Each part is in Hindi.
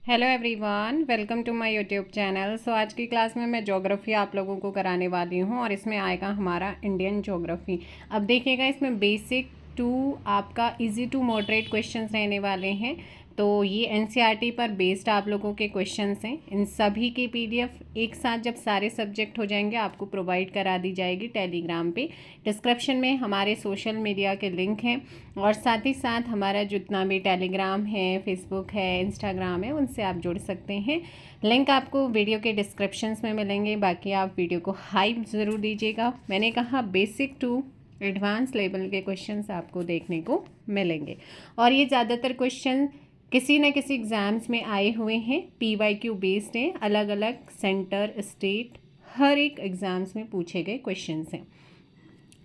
Hello everyone, welcome to my YouTube channel. So आज की क्लास में मैं ज्योग्राफी आप लोगों को कराने वाली हूँ और इसमें आएगा हमारा इंडियन ज्योग्राफी। अब देखिएगा, इसमें बेसिक टू आपका इजी टू मॉडरेट क्वेश्चंस रहने वाले हैं। तो ये एनसीईआरटी पर बेस्ड आप लोगों के क्वेश्चंस हैं। इन सभी की पीडीएफ एक साथ जब सारे सब्जेक्ट हो जाएंगे आपको प्रोवाइड करा दी जाएगी टेलीग्राम पे। डिस्क्रिप्शन में हमारे सोशल मीडिया के लिंक हैं और साथ ही साथ हमारा जितना भी टेलीग्राम है, फेसबुक है, इंस्टाग्राम है, उनसे आप जुड़ सकते हैं। लिंक आपको वीडियो के डिस्क्रिप्शंस में मिलेंगे। बाकी आप वीडियो को हाइप ज़रूर दीजिएगा। मैंने कहा बेसिक टू एडवांस लेवल के क्वेश्चंस आपको देखने को मिलेंगे और ये ज़्यादातर क्वेश्चन किसी न किसी एग्ज़ाम्स में आए हुए हैं। पीवाईक्यू बेस्ड हैं, अलग अलग सेंटर, स्टेट, हर एक एग्ज़ाम्स में पूछे गए क्वेश्चंस हैं।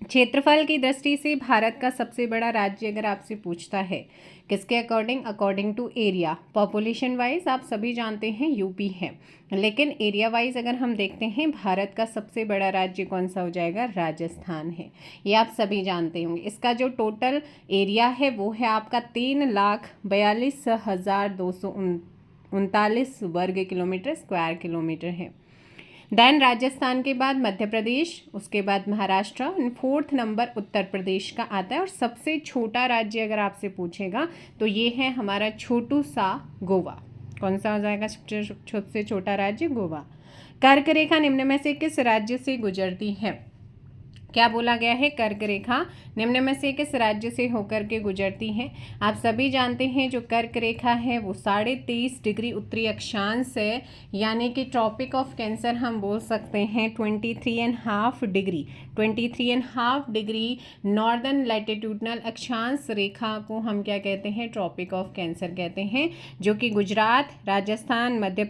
क्षेत्रफल की दृष्टि से भारत का सबसे बड़ा राज्य अगर आपसे पूछता है किसके according to area, population wise आप सभी जानते हैं यूपी है, लेकिन एरिया वाइज अगर हम देखते हैं भारत का सबसे बड़ा राज्य कौन सा हो जाएगा, राजस्थान है। ये आप सभी जानते होंगे। इसका जो टोटल एरिया है वो है आपका 3,42,239 वर्ग किलोमीटर, स्क्वायर किलोमीटर है। देन राजस्थान के बाद मध्य प्रदेश, उसके बाद महाराष्ट्र, फोर्थ नंबर उत्तर प्रदेश का आता है। और सबसे छोटा राज्य अगर आपसे पूछेगा तो ये है हमारा छोटू सा गोवा। कौन सा हो जाएगा सबसे छोटा राज्य? गोवा। कर्क रेखा निम्न में से किस राज्य से गुजरती है? क्या बोला गया है? कर्क रेखा निम्न में से किस राज्य से होकर के गुजरती है? आप सभी जानते हैं जो कर्क रेखा है वो 23.5 डिग्री उत्तरी अक्षांश है, यानी कि ट्रॉपिक ऑफ कैंसर हम बोल सकते हैं। 23.5 डिग्री नॉर्दर्न लैटिट्यूडनल अक्षांश रेखा को हम क्या कहते हैं? ट्रॉपिक ऑफ कैंसर कहते हैं, जो कि गुजरात, राजस्थान, मध्य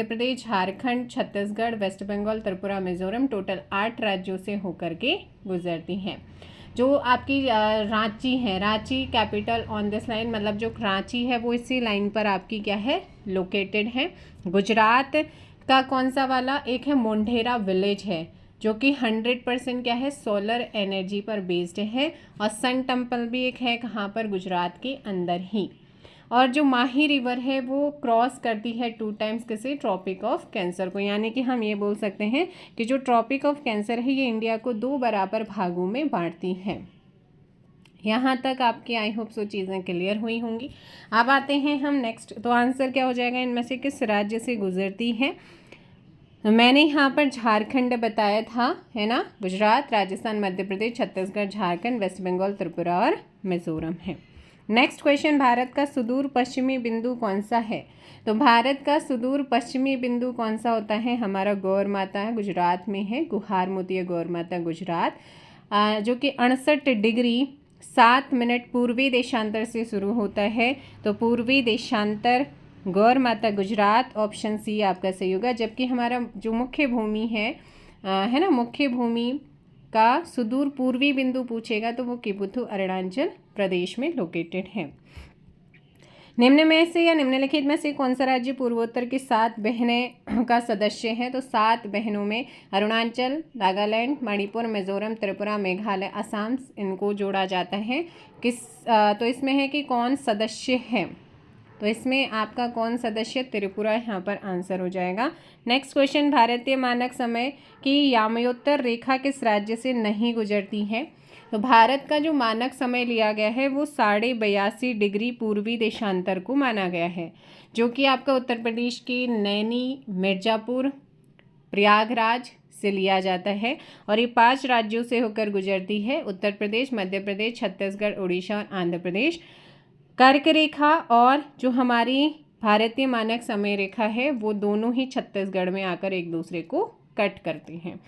प्रदेश, झारखंड, छत्तीसगढ़, वेस्ट बंगाल, त्रिपुरा, मिजोरम, टोटल 8 राज्यों से होकर के गुजरती हैं। जो आपकी रांची है, Ranchi capital on this line, मतलब जो रांची है वो इसी लाइन पर आपकी क्या है? लोकेटेड है। गुजरात का कौन सा वाला? एक है मोढेरा विलेज है, जो कि 100% क्या है? सोलर एनर्जी पर बेस्ड है। और सन टेम्पल भी एक है, कहाँ पर? गुजरात के अंदर ही। और जो माही रिवर है वो क्रॉस करती है 2 टाइम्स किसे? ट्रॉपिक ऑफ कैंसर को। यानी कि हम ये बोल सकते हैं कि जो ट्रॉपिक ऑफ कैंसर है ये इंडिया को 2 बराबर भागों में बांटती है। यहाँ तक आपकी आई होप सो चीज़ें क्लियर हुई होंगी। अब आते हैं हम नेक्स्ट। तो आंसर क्या हो जाएगा? इनमें से किस राज्य से गुजरती है? मैंने यहाँ पर झारखंड बताया था, है ना। गुजरात, राजस्थान, मध्य प्रदेश, छत्तीसगढ़, झारखंड, वेस्ट बंगाल, त्रिपुरा और मिजोरम है। नेक्स्ट क्वेश्चन, भारत का सुदूर पश्चिमी बिंदु कौन सा है? तो भारत का सुदूर पश्चिमी बिंदु कौन सा होता है? हमारा गौर माता है, गुजरात में है। गुहार मोती गौर माता गुजरात, जो कि 68 डिग्री 7 मिनट पूर्वी देशांतर से शुरू होता है। तो पूर्वी देशांतर गौर माता गुजरात, ऑप्शन सी आपका सही होगा। जबकि हमारा जो मुख्य भूमि है ना, मुख्य भूमि का सुदूर पूर्वी बिंदु पूछेगा तो वो किबुथु अरुणाचल प्रदेश में लोकेटेड है। निम्न में से या निम्नलिखित में से कौन सा राज्य पूर्वोत्तर की 7 बहनें का सदस्य है? तो 7 बहनों में अरुणाचल, नागालैंड, मणिपुर, मिजोरम, त्रिपुरा, मेघालय, असम, इनको जोड़ा जाता है। तो इसमें है कि कौन सदस्य है? तो इसमें आपका कौन सदस्य? त्रिपुरा यहाँ पर आंसर हो जाएगा। नेक्स्ट क्वेश्चन, भारतीय मानक समय की यामयोत्तर रेखा किस राज्य से नहीं गुजरती है? तो भारत का जो मानक समय लिया गया है वो 82.5 डिग्री पूर्वी देशांतर को माना गया है, जो कि आपका उत्तर प्रदेश की नैनी, मिर्ज़ापुर, प्रयागराज से लिया जाता है। और ये 5 राज्यों से होकर गुजरती है, उत्तर प्रदेश, मध्य प्रदेश, छत्तीसगढ़, उड़ीसा और आंध्र प्रदेश। कर्क रेखा और जो हमारी भारतीय मानक समय रेखा है वो दोनों ही छत्तीसगढ़ में आकर एक दूसरे को कट करती हैं।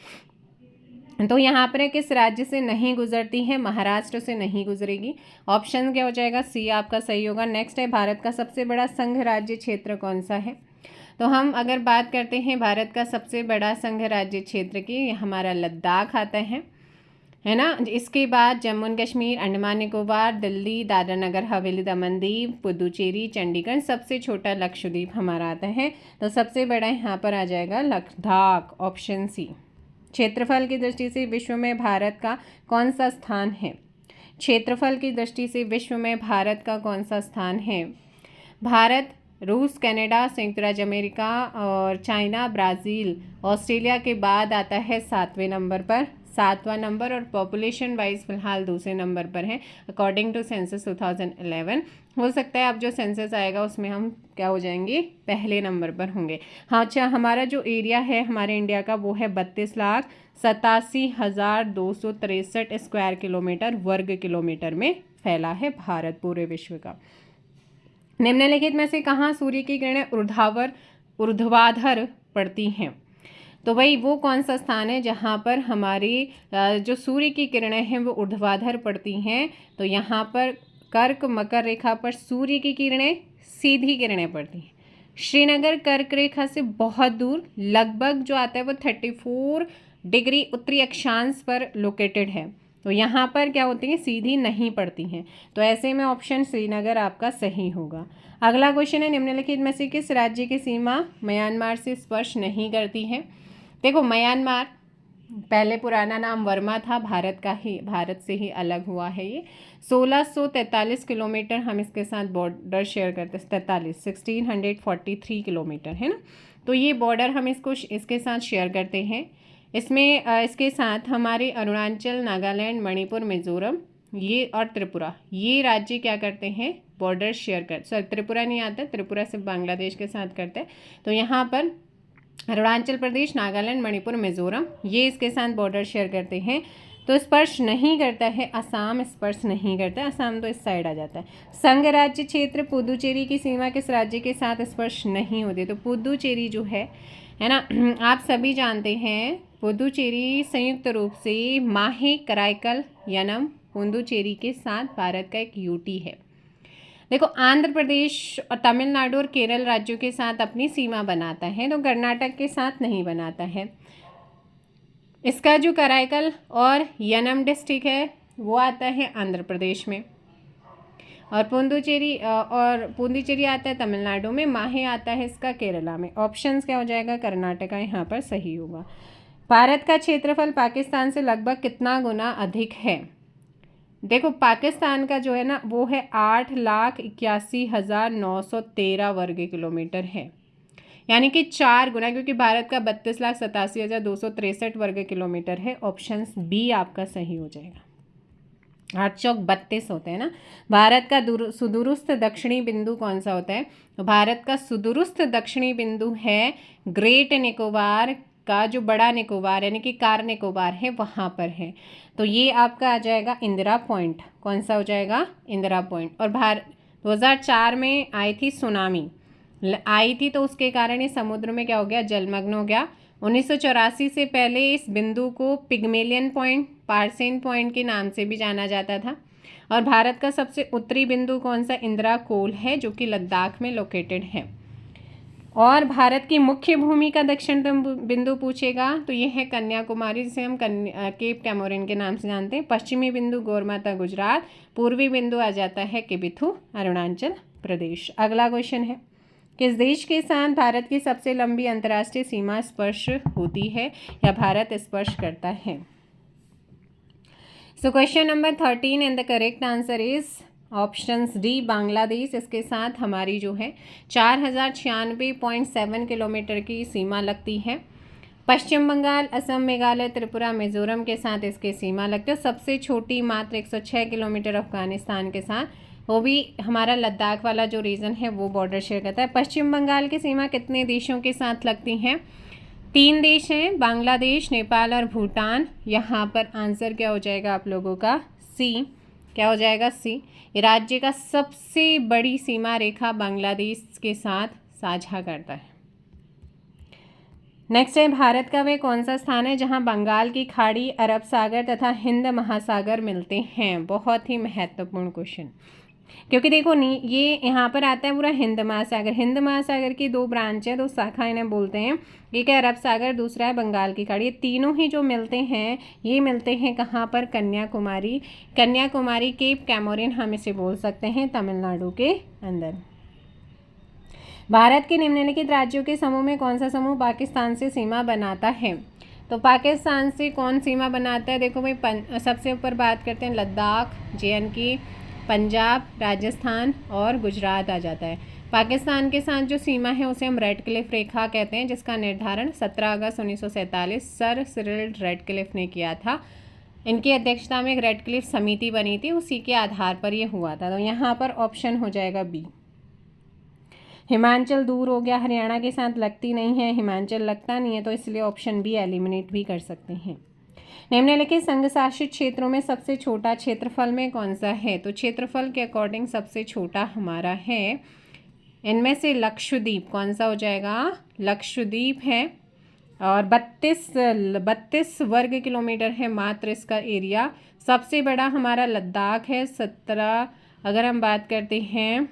तो यहाँ पर किस राज्य से नहीं गुजरती है? महाराष्ट्र से नहीं गुजरेगी। ऑप्शन क्या हो जाएगा? सी आपका सही होगा। नेक्स्ट है, भारत का सबसे बड़ा संघ राज्य क्षेत्र कौन सा है? तो हम अगर बात करते हैं भारत का सबसे बड़ा संघ राज्य क्षेत्र की, हमारा लद्दाख आता है ना। इसके बाद जम्मू एंड कश्मीर, अंडमान निकोबार, दिल्ली, दादरा नगर हवेली, दमन दीव, पुदुचेरी, चंडीगढ़, सबसे छोटा लक्षद्वीप हमारा आता है। तो सबसे बड़ा यहाँ पर आ जाएगा लद्दाख, ऑप्शन सी। क्षेत्रफल की दृष्टि से विश्व में भारत का कौन सा स्थान है? क्षेत्रफल की दृष्टि से विश्व में भारत का कौन सा स्थान है? भारत, रूस, कनाडा, संयुक्त राज्य अमेरिका और चाइना, ब्राज़ील, ऑस्ट्रेलिया के बाद आता है 7वें नंबर पर, 7वां नंबर, और पॉपुलेशन वाइज फिलहाल दूसरे नंबर पर है अकॉर्डिंग टू सेंसस 2011। हो सकता है अब जो सेंसस आएगा उसमें हम क्या हो जाएंगे, पहले नंबर पर होंगे। हाँ अच्छा, हमारा जो एरिया है हमारे इंडिया का वो है 32,87,263 स्क्वायर किलोमीटर वर्ग किलोमीटर में फैला है भारत पूरे विश्व का। निम्नलिखित में से कहाँ सूर्य की किरणें ऊर्ध्वाधर पड़ती हैं? तो भाई वो कौन सा स्थान है जहाँ पर हमारी जो सूर्य की किरणें हैं वो ऊर्ध्वाधर पड़ती हैं? तो यहाँ पर कर्क मकर रेखा पर सूर्य की किरणें सीधी किरणें पड़ती हैं। श्रीनगर कर्क रेखा से बहुत दूर, लगभग जो आता है वो 34 डिग्री उत्तरी अक्षांश पर लोकेटेड है। तो यहाँ पर क्या होती हैं, सीधी नहीं पड़ती हैं। तो ऐसे में ऑप्शन श्रीनगर आपका सही होगा। अगला क्वेश्चन है, निम्नलिखित में से किस राज्य की सीमा म्यांमार से स्पर्श नहीं करती है? देखो म्यांमार पहले पुराना नाम वर्मा था, भारत से ही अलग हुआ है ये। 1643 किलोमीटर हम इसके साथ बॉर्डर शेयर करते हैं, 1643 किलोमीटर है ना। तो ये बॉर्डर हम इसके साथ शेयर करते हैं। इसमें इसके साथ हमारे अरुणाचल, नागालैंड, मणिपुर, मिजोरम ये और त्रिपुरा, ये राज्य क्या करते हैं, बॉर्डर शेयर कर, त्रिपुरा नहीं आता, त्रिपुरा सिर्फ बांग्लादेश के साथ करते हैं। तो यहाँ पर अरुणाचल प्रदेश, नागालैंड, मणिपुर, मिजोरम ये इसके साथ बॉर्डर शेयर करते हैं। तो स्पर्श नहीं करता है असम, स्पर्श नहीं करता है असम, तो इस साइड आ जाता है। संघ राज्य क्षेत्र पुदुचेरी की सीमा किस राज्य के साथ स्पर्श नहीं होती? तो पुदुचेरी जो है ना, आप सभी जानते हैं पुदुचेरी संयुक्त रूप से माहे कराईकल यनम पुदुचेरी के साथ भारत का एक यूटी है। देखो आंध्र प्रदेश और तमिलनाडु और केरल राज्यों के साथ अपनी सीमा बनाता है, तो कर्नाटक के साथ नहीं बनाता है। इसका जो कराईकल और यनम डिस्ट्रिक्ट है वो आता है आंध्र प्रदेश में, और पुदुचेरी आता है तमिलनाडु में, माहे आता है इसका केरला में। ऑप्शंस क्या हो जाएगा, कर्नाटका यहाँ पर सही होगा। भारत का क्षेत्रफल पाकिस्तान से लगभग कितना गुना अधिक है? देखो पाकिस्तान का जो है ना वो है 8,81,913 वर्ग किलोमीटर है, यानी कि 4 गुना, क्योंकि भारत का 32,87,263 वर्ग किलोमीटर है। ऑप्शन बी आपका सही हो जाएगा। 8 चौक 32 होते हैं ना। भारत का सुदूरस्थ दक्षिणी बिंदु कौन सा होता है? तो भारत का सुदूरस्थ दक्षिणी बिंदु है ग्रेट निकोबार का जो बड़ा निकोबार यानी कि कार निकोबार है वहाँ पर है। तो ये आपका आ जाएगा इंदिरा पॉइंट। कौन सा हो जाएगा? इंदिरा पॉइंट। और 2004 में आई थी सुनामी आई थी, तो उसके कारण ये समुद्र में क्या हो गया, जलमग्न हो गया। 1984 से पहले इस बिंदु को पिग्मेलियन पॉइंट, पार्सेन पॉइंट के नाम से भी जाना जाता था। और भारत का सबसे उत्तरी बिंदु कौन सा? इंदिरा कोल है, जो कि लद्दाख में लोकेटेड है। और भारत की मुख्य भूमि का दक्षिणतम बिंदु पूछेगा तो ये है कन्याकुमारी, जिसे हम केप कैमोरिन के नाम से जानते हैं। पश्चिमी बिंदु गौरमाता गुजरात, पूर्वी बिंदु आ जाता है किबिथु अरुणाचल प्रदेश। अगला क्वेश्चन है, किस देश के साथ भारत की सबसे लंबी अंतर्राष्ट्रीय सीमा स्पर्श होती है या भारत स्पर्श करता है? So question number 13 and the correct answer is options D, Bangladesh. इसके साथ हमारी जो है 4096.7 किलोमीटर की सीमा लगती है। पश्चिम बंगाल, असम, मेघालय, त्रिपुरा, मिजोरम के साथ इसकी सीमा लगती है। सबसे छोटी मात्र 106 किलोमीटर अफगानिस्तान के साथ, वो भी हमारा लद्दाख वाला जो रीजन है वो बॉर्डर शेयर करता है। पश्चिम बंगाल की सीमा कितने देशों के साथ लगती हैं? 3 देश हैं, बांग्लादेश, नेपाल और भूटान। यहाँ पर आंसर क्या हो जाएगा आप लोगों का? सी। क्या हो जाएगा? सी। राज्य का सबसे बड़ी सीमा रेखा बांग्लादेश के साथ साझा करता है। नेक्स्ट है, भारत का वह कौन सा स्थान है जहां बंगाल की खाड़ी, अरब सागर तथा हिंद महासागर मिलते हैं? बहुत ही महत्वपूर्ण क्वेश्चन, क्योंकि देखो ये यहाँ पर आता है पूरा हिंद महासागर। हिंद महासागर की 2 ब्रांच है, 2 शाखा इन्हें बोलते हैं। एक है अरब सागर, दूसरा है बंगाल की खाड़ी। ये तीनों ही जो मिलते हैं ये मिलते हैं कहाँ पर? कन्याकुमारी। कन्याकुमारी केप कैमोरिन हम इसे बोल सकते हैं, तमिलनाडु के अंदर। भारत के निम्नलिखित राज्यों के समूह में कौन सा समूह पाकिस्तान से सीमा बनाता है? तो पाकिस्तान से कौन सीमा बनाता है? देखो भाई सबसे ऊपर बात करते हैं लद्दाख, JNK, पंजाब, राजस्थान और गुजरात आ जाता है। पाकिस्तान के साथ जो सीमा है उसे हम रेड क्लिफ रेखा कहते हैं, जिसका निर्धारण 17 अगस्त 1947 सर सिरिल रेडक्लिफ ने किया था। इनकी अध्यक्षता में एक रेड क्लिफ समिति बनी थी, उसी के आधार पर ये हुआ था। तो यहाँ पर ऑप्शन हो जाएगा बी। हिमाचल दूर हो गया, हरियाणा के साथ लगती नहीं है, हिमाचल लगता नहीं है, तो इसलिए ऑप्शन बी एलिमिनेट भी कर सकते हैं। निम्नलिखित संघ शासित क्षेत्रों में सबसे छोटा क्षेत्रफल में कौन सा है? तो क्षेत्रफल के अकॉर्डिंग सबसे छोटा हमारा है इनमें से लक्षद्वीप। कौन सा हो जाएगा? लक्षद्वीप है और 32 वर्ग किलोमीटर है मात्र इसका एरिया। सबसे बड़ा हमारा लद्दाख है 17, अगर हम बात करते हैं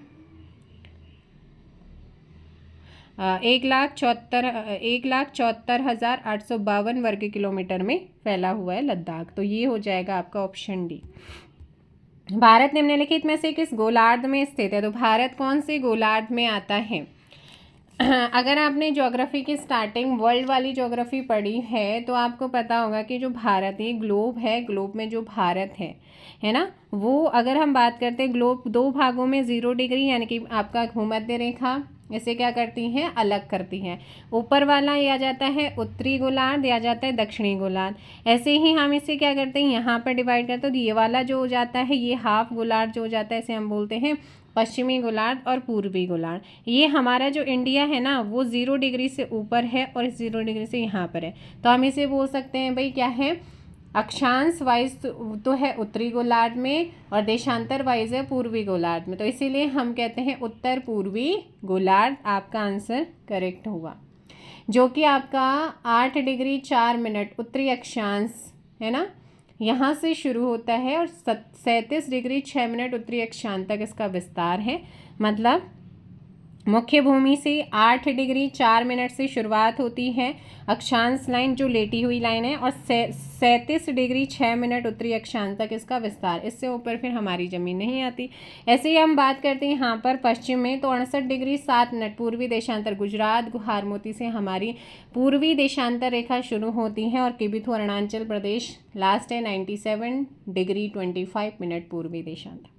1,74,852 वर्ग किलोमीटर में फैला हुआ है लद्दाख। तो ये हो जाएगा आपका ऑप्शन डी। भारत निम्नलिखित में से किस गोलार्ध में स्थित है? तो भारत कौन से गोलार्ध में आता है? अगर आपने ज्योग्राफी की स्टार्टिंग वर्ल्ड वाली ज्योग्राफी पढ़ी है तो आपको पता होगा कि जो भारत है ग्लोब है, ग्लोब में जो भारत है ना, वो अगर हम बात करते हैं ग्लोब 2 भागों में 0 डिग्री यानी कि आपका भूमध्य रेखा इसे क्या करती हैं? अलग करती हैं। ऊपर वाला ये आ जाता है उत्तरी गोलार्ध, या जाता है दक्षिणी गोलार्ध। ऐसे ही हम इसे क्या करते हैं? यहाँ पर डिवाइड करते हैं, तो ये वाला जो हो जाता है ये हाफ गोलार्ध जो हो जाता है इसे हम बोलते हैं पश्चिमी गोलार्ध और पूर्वी गोलार्ध। ये हमारा जो इंडिया है ना वो 0 डिग्री से ऊपर है और 0 डिग्री से यहाँ पर है, तो हम इसे बोल सकते हैं भाई क्या है? अक्षांश वाइज तो है उत्तरी गोलार्ध में और देशांतर वाइज है पूर्वी गोलार्ध में, तो इसीलिए हम कहते हैं उत्तर पूर्वी गोलार्ध आपका आंसर करेक्ट होगा, जो कि आपका 8 डिग्री 4 मिनट उत्तरी अक्षांश है ना, यहाँ से शुरू होता है और 37 डिग्री 6 मिनट उत्तरी अक्षांश तक इसका विस्तार है। मतलब मुख्य भूमि से 8 डिग्री 4 मिनट से शुरुआत होती है अक्षांश लाइन जो लेटी हुई लाइन है, और 37 डिग्री 6 मिनट उत्तरी अक्षांश तक इसका विस्तार। इससे ऊपर फिर हमारी ज़मीन नहीं आती। ऐसे ही हम बात करते हैं यहाँ पर पश्चिम में, तो 68 डिग्री 7 मिनट पूर्वी देशांतर गुजरात गुहारमोती से हमारी पूर्वी देशांतर रेखा शुरू होती है, और किबिथु अरुणाचल प्रदेश लास्ट है 97 डिग्री 25 मिनट पूर्वी देशांतर।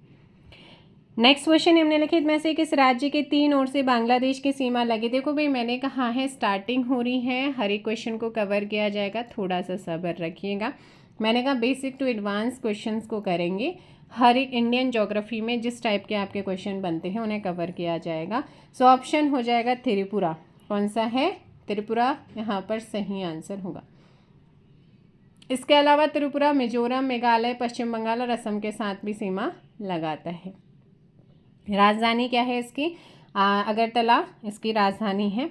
नेक्स्ट क्वेश्चन निम्नलिखित में से किस राज्य के 3 ओर से बांग्लादेश की सीमा लगी? देखो भाई मैंने कहा है स्टार्टिंग हो रही है, हर एक क्वेश्चन को कवर किया जाएगा, थोड़ा सा सब्र रखिएगा। मैंने कहा बेसिक टू एडवांस क्वेश्चंस को करेंगे, हर एक इंडियन ज्योग्राफी में जिस टाइप के आपके क्वेश्चन बनते हैं उन्हें कवर किया जाएगा। सो ऑप्शन हो जाएगा त्रिपुरा। कौन सा है? त्रिपुरा यहाँ पर सही आंसर होगा। इसके अलावा त्रिपुरा मिजोरम, मेघालय, पश्चिम बंगाल और असम के साथ भी सीमा लगाता है। राजधानी क्या है इसकी? अगरतला इसकी राजधानी है।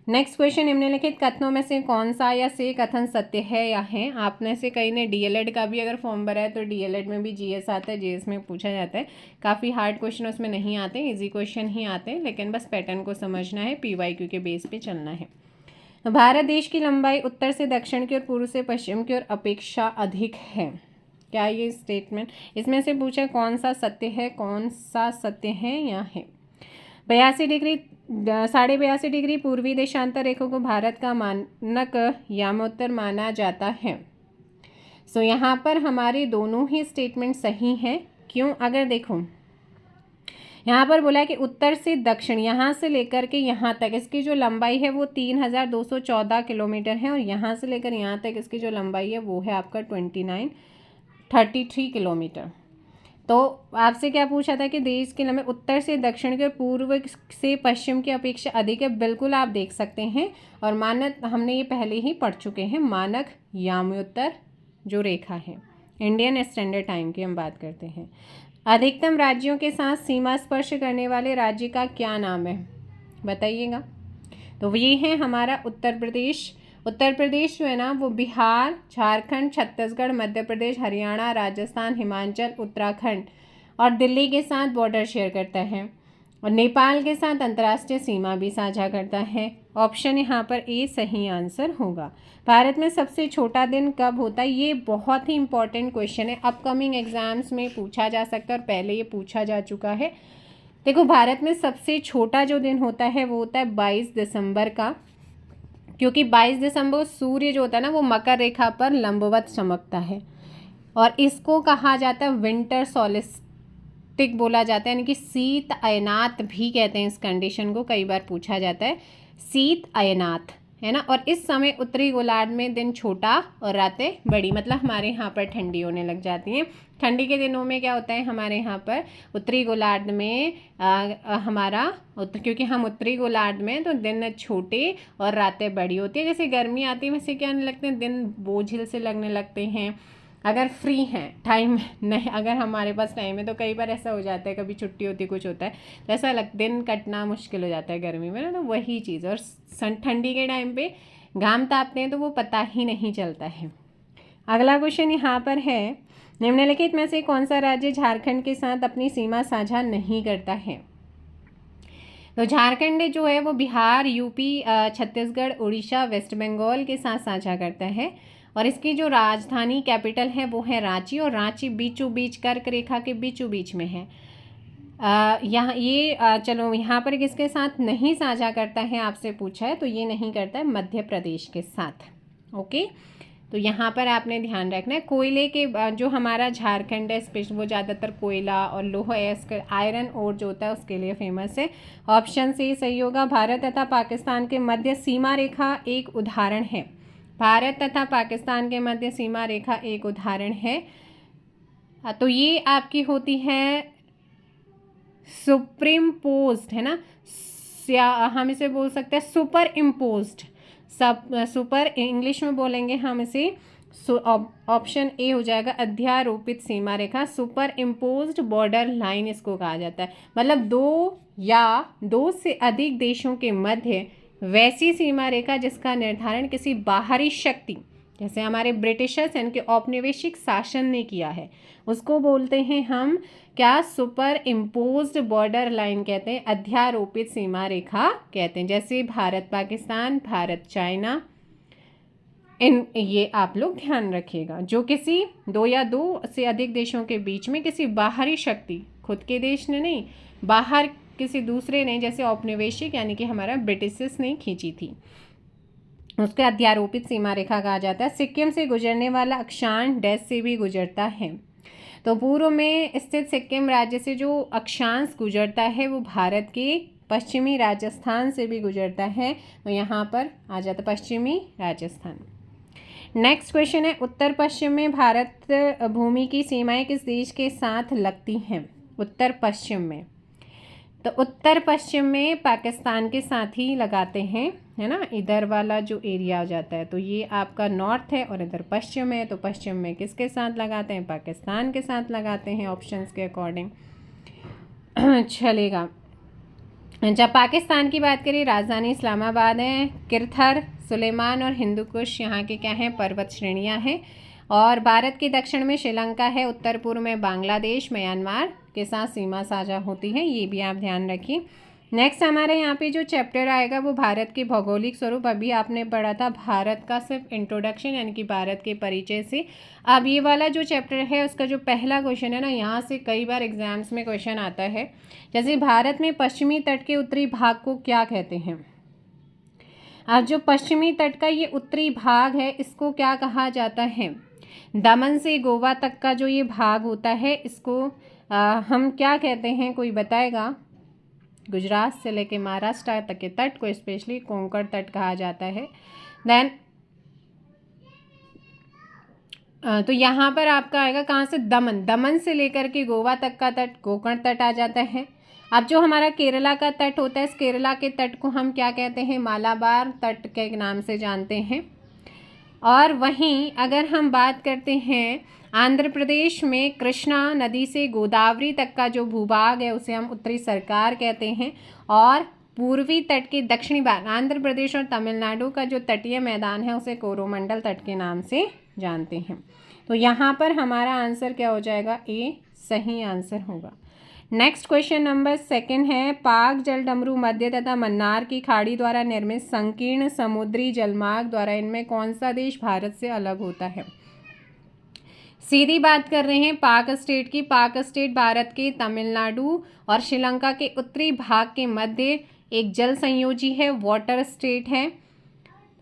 नेक्स्ट क्वेश्चन निम्नलिखित कथनों में से कौन सा या से कथन सत्य है या है? आपने से कई ने डीएलएड का भी अगर फॉर्म भरा है तो डीएलएड में भी जीएस आता है, जीएस में पूछा जाता है। काफ़ी हार्ड क्वेश्चन उसमें नहीं आते, इजी क्वेश्चन ही आते हैं, लेकिन बस पैटर्न को समझना है, पीवाईक्यू के बेस पे चलना है। भारत देश की लंबाई उत्तर से दक्षिण की और पूर्व से पश्चिम की ओर अपेक्षा अधिक है। क्या ये स्टेटमेंट इसमें से पूछा कौन सा सत्य है, कौन सा सत्य है या है? 82 डिग्री पूर्वी देशांतर रेखा को भारत का मानक यामोत्तर माना जाता है। सो यहाँ पर हमारे दोनों ही स्टेटमेंट सही हैं। क्यों? अगर देखो यहाँ पर बोला है कि उत्तर से दक्षिण यहाँ से लेकर के यहाँ तक इसकी जो लंबाई है वो 3214 किलोमीटर है, और यहाँ से लेकर यहाँ तक इसकी जो लंबाई है वो है आपका 33 किलोमीटर। तो आपसे क्या पूछा था कि देश की लंबाई उत्तर से दक्षिण के और पूर्व से पश्चिम की अपेक्षा अधिक है। बिल्कुल आप देख सकते हैं, और मानक हमने ये पहले ही पढ़ चुके हैं, मानक यामोत्तर जो रेखा है इंडियन स्टैंडर्ड टाइम की हम बात करते हैं। अधिकतम राज्यों के साथ सीमा स्पर्श करने वाले राज्य का क्या नाम है? बताइएगा। तो ये है हमारा उत्तर प्रदेश। उत्तर प्रदेश जो है ना वो बिहार, झारखंड, छत्तीसगढ़, मध्य प्रदेश, हरियाणा, राजस्थान, हिमाचल, उत्तराखंड और दिल्ली के साथ बॉर्डर शेयर करता है, और नेपाल के साथ अंतर्राष्ट्रीय सीमा भी साझा करता है। ऑप्शन यहाँ पर ए सही आंसर होगा। भारत में सबसे छोटा दिन कब होता है? ये बहुत ही इंपॉर्टेंट क्वेश्चन है, अपकमिंग एग्जाम्स में पूछा जा सकता है और पहले ये पूछा जा चुका है। देखो भारत में सबसे छोटा जो दिन होता है वो होता है 22 दिसंबर का, क्योंकि 22 दिसंबर सूर्य जो होता है ना वो मकर रेखा पर लंबवत चमकता है, और इसको कहा जाता है विंटर सॉलिस्टिस आर्कटिक बोला जाता है, यानी कि शीत अयनात भी कहते हैं इस कंडीशन को, कई बार पूछा जाता है, शीत अयनात, है ना। और इस समय उत्तरी गोलार्ध में दिन छोटा और रातें बड़ी, मतलब हमारे यहाँ पर ठंडी होने लग जाती हैं। ठंडी के दिनों में क्या होता है हमारे यहाँ पर उत्तरी गोलार्ध में क्योंकि हम उत्तरी गोलार्ध में, तो दिन छोटे और रातें बड़ी होती है। जैसे गर्मी आती है वैसे क्या आने लगते हैं, दिन बोझिल से लगने लगते हैं। अगर फ्री हैं, टाइम नहीं, अगर हमारे पास टाइम है, तो कई बार ऐसा हो जाता है, कभी छुट्टी होती है, कुछ होता है, तो ऐसा दिन कटना मुश्किल हो जाता है गर्मी में ना। तो वही चीज़, और ठंडी के टाइम पे घाम तापते हैं तो वो पता ही नहीं चलता है। अगला क्वेश्चन यहाँ पर है, निम्नलिखित में से कौन सा राज्य झारखंड के साथ अपनी सीमा साझा नहीं करता है। तो झारखंड जो है वो बिहार, यूपी, छत्तीसगढ़, उड़ीसा, वेस्ट बंगाल के साथ साझा करता है। और इसकी जो राजधानी कैपिटल है वो है रांची, और रांची बीचों बीच कर्क रेखा के बीचों बीच में है। चलो यहाँ पर किसके साथ नहीं साझा करता है आपसे पूछा है, तो ये नहीं करता है मध्य प्रदेश के साथ। ओके, तो यहाँ पर आपने ध्यान रखना है। कोयले के जो हमारा झारखंड है स्पेशल, वो ज़्यादातर कोयला और लोहा, आयरन और जो होता है उसके लिए फेमस है। ऑप्शन सी सही होगा। भारत तथा पाकिस्तान के मध्य सीमा रेखा एक उदाहरण है। भारत तथा पाकिस्तान के मध्य सीमा रेखा एक उदाहरण है। तो ये आपकी होती है सुप्रीम पोस्ट, है ना, हम इसे बोल सकते हैं सुपर इम्पोज्ड। सुपर इंग्लिश में बोलेंगे हम इसे, ऑप्शन ए हो जाएगा अध्यारोपित सीमा रेखा, सुपर इम्पोज्ड बॉर्डर लाइन इसको कहा जाता है। मतलब दो से अधिक देशों के मध्य वैसी सीमा रेखा जिसका निर्धारण किसी बाहरी शक्ति, जैसे हमारे ब्रिटिशर्स यानी कि औपनिवेशिक शासन ने किया है, उसको बोलते हैं हम क्या, सुपर इम्पोज्ड बॉर्डर लाइन कहते हैं, अध्यारोपित सीमा रेखा कहते हैं। जैसे भारत पाकिस्तान, भारत चाइना, ये आप लोग ध्यान रखिएगा, जो किसी दो या दो से अधिक देशों के बीच में किसी बाहरी शक्ति, खुद के देश ने नहीं, बाहर किसी दूसरे ने, जैसे औपनिवेशिक यानी कि हमारा ब्रिटिशर्स ने खींची थी, उसके अध्यारोपित सीमा रेखा कहा जाता है। सिक्किम से गुजरने वाला अक्षांश डैश से भी गुजरता है। तो पूर्व में स्थित सिक्किम राज्य से जो अक्षांश गुजरता है वो भारत के पश्चिमी राजस्थान से भी गुजरता है। तो यहाँ पर आ जाता पश्चिमी राजस्थान। नेक्स्ट क्वेश्चन है, उत्तर पश्चिम में भारत भूमि की सीमाएं किस देश के साथ लगती हैं। उत्तर पश्चिम में, तो उत्तर पश्चिम में पाकिस्तान के साथ ही लगाते हैं, है ना। इधर वाला जो एरिया हो जाता है, तो ये आपका नॉर्थ है और इधर पश्चिम है, तो पश्चिम में किसके साथ लगाते हैं, पाकिस्तान के साथ लगाते हैं ऑप्शंस के अकॉर्डिंग। चलेगा। जब पाकिस्तान की बात करें, राजधानी इस्लामाबाद है, किरथर, सुलेमान और हिंदू कुश यहाँ के क्या हैं, पर्वत श्रेणियाँ हैं। और भारत के दक्षिण में श्रीलंका है, उत्तर पूर्व में बांग्लादेश, म्यांमार के साथ सीमा साझा होती है, ये भी आप ध्यान रखिए। नेक्स्ट हमारे यहाँ पे जो चैप्टर आएगा वो भारत के भौगोलिक स्वरूप। अभी आपने पढ़ा था भारत का सिर्फ इंट्रोडक्शन यानी कि भारत के परिचय से। अब ये वाला जो चैप्टर है उसका जो पहला क्वेश्चन है ना, यहाँ से कई बार एग्जाम्स में क्वेश्चन आता है। जैसे भारत में पश्चिमी तट के उत्तरी भाग को क्या कहते हैं। अब जो पश्चिमी तट का ये उत्तरी भाग है इसको क्या कहा जाता है। दमन से गोवा तक का जो ये भाग होता है इसको हम क्या कहते हैं, कोई बताएगा। गुजरात से लेके महाराष्ट्र तक के तट को स्पेशली कोंकण तट कहा जाता है। देन तो यहाँ पर आपका आएगा कहाँ से, दमन से लेकर के गोवा तक का तट कोंकण तट आ जाता है। अब जो हमारा केरला का तट होता है, इस केरला के तट को हम क्या कहते हैं, मालाबार तट के नाम से जानते हैं। और वहीं अगर हम बात करते हैं आंध्र प्रदेश में कृष्णा नदी से गोदावरी तक का जो भूभाग है उसे हम उत्तरी सरकार कहते हैं। और पूर्वी तट के दक्षिणी भाग आंध्र प्रदेश और तमिलनाडु का जो तटीय मैदान है उसे कोरोमंडल तट के नाम से जानते हैं। तो यहाँ पर हमारा आंसर क्या हो जाएगा, ए सही आंसर होगा। नेक्स्ट क्वेश्चन नंबर 2 है, पाक जलडमरू मध्य तथा मन्नार की खाड़ी द्वारा निर्मित संकीर्ण समुद्री जलमार्ग द्वारा इनमें कौन सा देश भारत से अलग होता है। सीधी बात कर रहे हैं पाक स्टेट की। पाक स्टेट भारत के तमिलनाडु और श्रीलंका के उत्तरी भाग के मध्य एक जल संयोजी है, वाटर स्टेट है।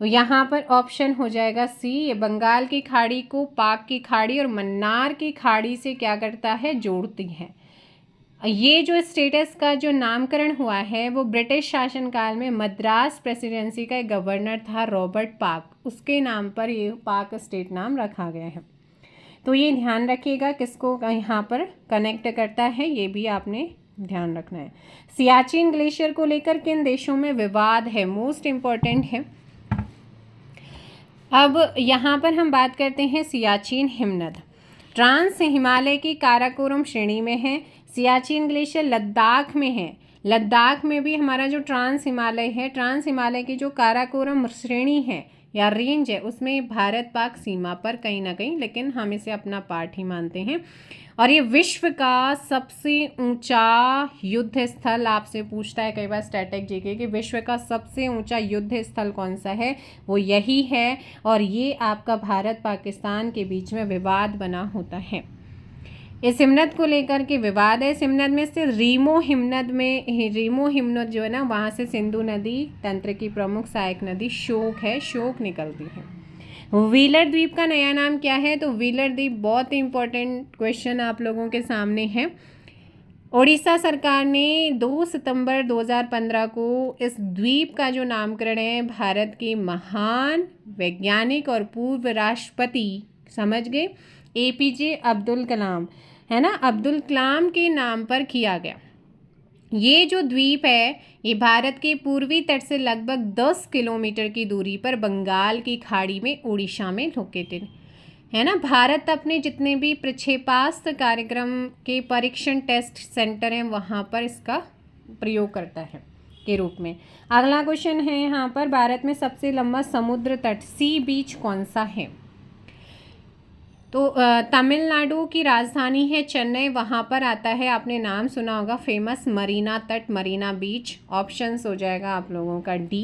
तो यहाँ पर ऑप्शन हो जाएगा सी, ये बंगाल की खाड़ी को पाक की खाड़ी और मन्नार की खाड़ी से क्या करता है, जोड़ती है। ये जो स्टेटस का जो नामकरण हुआ है वो ब्रिटिश शासनकाल में मद्रास प्रेसिडेंसी का एक गवर्नर था रॉबर्ट पार्क, उसके नाम पर ये पार्क स्टेट नाम रखा गया है। तो ये ध्यान रखिएगा किसको यहाँ पर कनेक्ट करता है, ये भी आपने ध्यान रखना है। सियाचिन ग्लेशियर को लेकर किन देशों में विवाद है, मोस्ट इम्पॉर्टेंट है। अब यहाँ पर हम बात करते हैं सियाचिन हिमनद, ट्रांस हिमालय की काराकोरम श्रेणी में है। सियाचिन ग्लेशियर लद्दाख में है, लद्दाख में भी हमारा जो ट्रांस हिमालय है, ट्रांस हिमालय की जो काराकोरम श्रेणी है या रेंज है उसमें भारत पाक सीमा पर कहीं ना कहीं, लेकिन हम इसे अपना पार्ट ही मानते हैं। और ये विश्व का सबसे ऊंचा युद्ध स्थल, आपसे पूछता है कई बार स्टैटिक जीके कि विश्व का सबसे ऊंचा युद्ध स्थल कौन सा है, वो यही है। और ये आपका भारत पाकिस्तान के बीच में विवाद बना होता है। इस हिमनद को लेकर के विवाद है। इस हिमनद में से रीमो हिमनद जो है ना, वहाँ से सिंधु नदी तंत्र की प्रमुख सहायक नदी शोक है, शोक निकलती है। व्हीलर द्वीप का नया नाम क्या है, तो व्हीलर द्वीप बहुत ही इंपॉर्टेंट क्वेश्चन आप लोगों के सामने है। ओडिशा सरकार ने 2 सितंबर 2015 को इस द्वीप का जो नामकरण है भारत के महान वैज्ञानिक और पूर्व राष्ट्रपति, समझ गए, APJ अब्दुल कलाम, है ना, अब्दुल कलाम के नाम पर किया गया। ये जो द्वीप है ये भारत के पूर्वी तट से लगभग 10 किलोमीटर की दूरी पर बंगाल की खाड़ी में उड़ीसा में लोकेटेड है ना। भारत अपने जितने भी प्रक्षेपास्त्र कार्यक्रम के परीक्षण टेस्ट सेंटर हैं वहाँ पर इसका प्रयोग करता है के रूप में। अगला क्वेश्चन है यहाँ पर, भारत में सबसे लंबा समुद्र तट सी बीच कौन सा है, तो तमिलनाडु की राजधानी है चेन्नई, वहाँ पर आता है, आपने नाम सुना होगा फेमस मरीना तट, मरीना बीच। ऑप्शंस हो जाएगा आप लोगों का डी।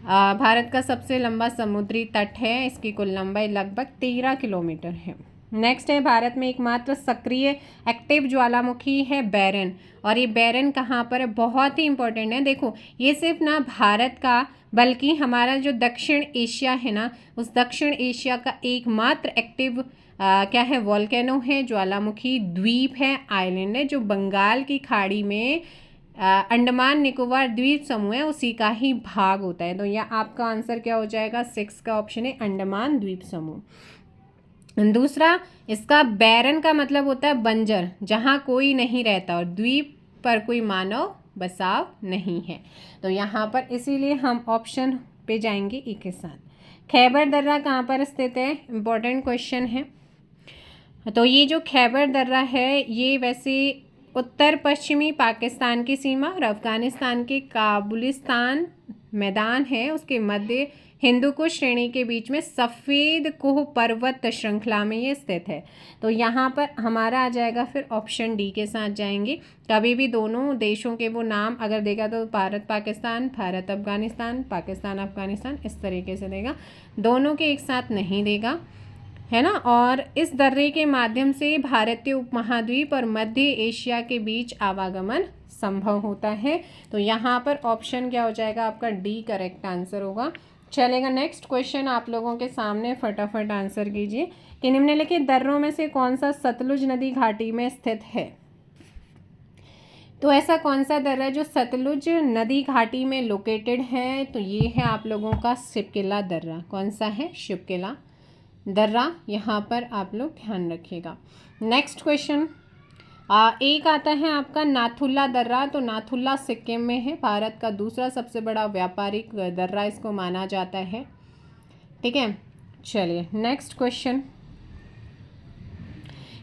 भारत का सबसे लंबा समुद्री तट है, इसकी कुल लंबाई लगभग 13 किलोमीटर है। नेक्स्ट है, भारत में एकमात्र सक्रिय एक्टिव ज्वालामुखी है बैरन, और ये बैरन कहाँ पर है, बहुत ही इंपॉर्टेंट है। देखो ये सिर्फ ना भारत का बल्कि हमारा जो दक्षिण एशिया है ना, उस दक्षिण एशिया का एकमात्र एक्टिव क्या है, वॉल्केनो है, ज्वालामुखी द्वीप है, आइलैंड है, जो बंगाल की खाड़ी में अंडमान निकोबार द्वीप समूह है उसी का ही भाग होता है। तो यह आपका आंसर क्या हो जाएगा, 6 का ऑप्शन है अंडमान द्वीप समूह। दूसरा, इसका बैरन का मतलब होता है बंजर, जहाँ कोई नहीं रहता, और द्वीप पर कोई मानव बसाव नहीं है। तो यहाँ पर इसीलिए हम ऑप्शन पे जाएंगे ई के साथ। खैबर दर्रा कहाँ पर स्थित है, इम्पोर्टेंट क्वेश्चन है। तो ये जो खैबर दर्रा है ये वैसे उत्तर पश्चिमी पाकिस्तान की सीमा और अफ़गानिस्तान के काबुलिस्तान मैदान है, उसके मध्य हिंदुकुश श्रेणी के बीच में सफ़ेद कोह पर्वत श्रृंखला में ये स्थित है। तो यहाँ पर हमारा आ जाएगा फिर ऑप्शन डी के साथ जाएंगे। कभी भी दोनों देशों के वो नाम अगर देगा तो भारत पाकिस्तान, भारत अफ़गानिस्तान, पाकिस्तान अफ़गानिस्तान, इस तरीके से देगा, दोनों के एक साथ नहीं देगा, है ना। और इस दर्रे के माध्यम से भारतीय उपमहाद्वीप और मध्य एशिया के बीच आवागमन संभव होता है। तो यहाँ पर ऑप्शन क्या हो जाएगा आपका डी करेक्ट आंसर होगा। चलेगा, नेक्स्ट क्वेश्चन आप लोगों के सामने, फटाफट आंसर कीजिए कि निम्नलिखित दर्रों में से कौन सा सतलुज नदी घाटी में स्थित है। तो ऐसा कौन सा दर्रा जो सतलुज नदी घाटी में लोकेटेड है, तो ये है आप लोगों का शिवकिला दर्रा। कौन सा है, शिवकिला दर्रा, यहाँ पर आप लोग ध्यान रखिएगा। नेक्स्ट क्वेश्चन एक आता है आपका नाथुला दर्रा। तो नाथुला सिक्किम में है, भारत का दूसरा सबसे बड़ा व्यापारिक दर्रा इसको माना जाता है, ठीक है। चलिए नेक्स्ट क्वेश्चन,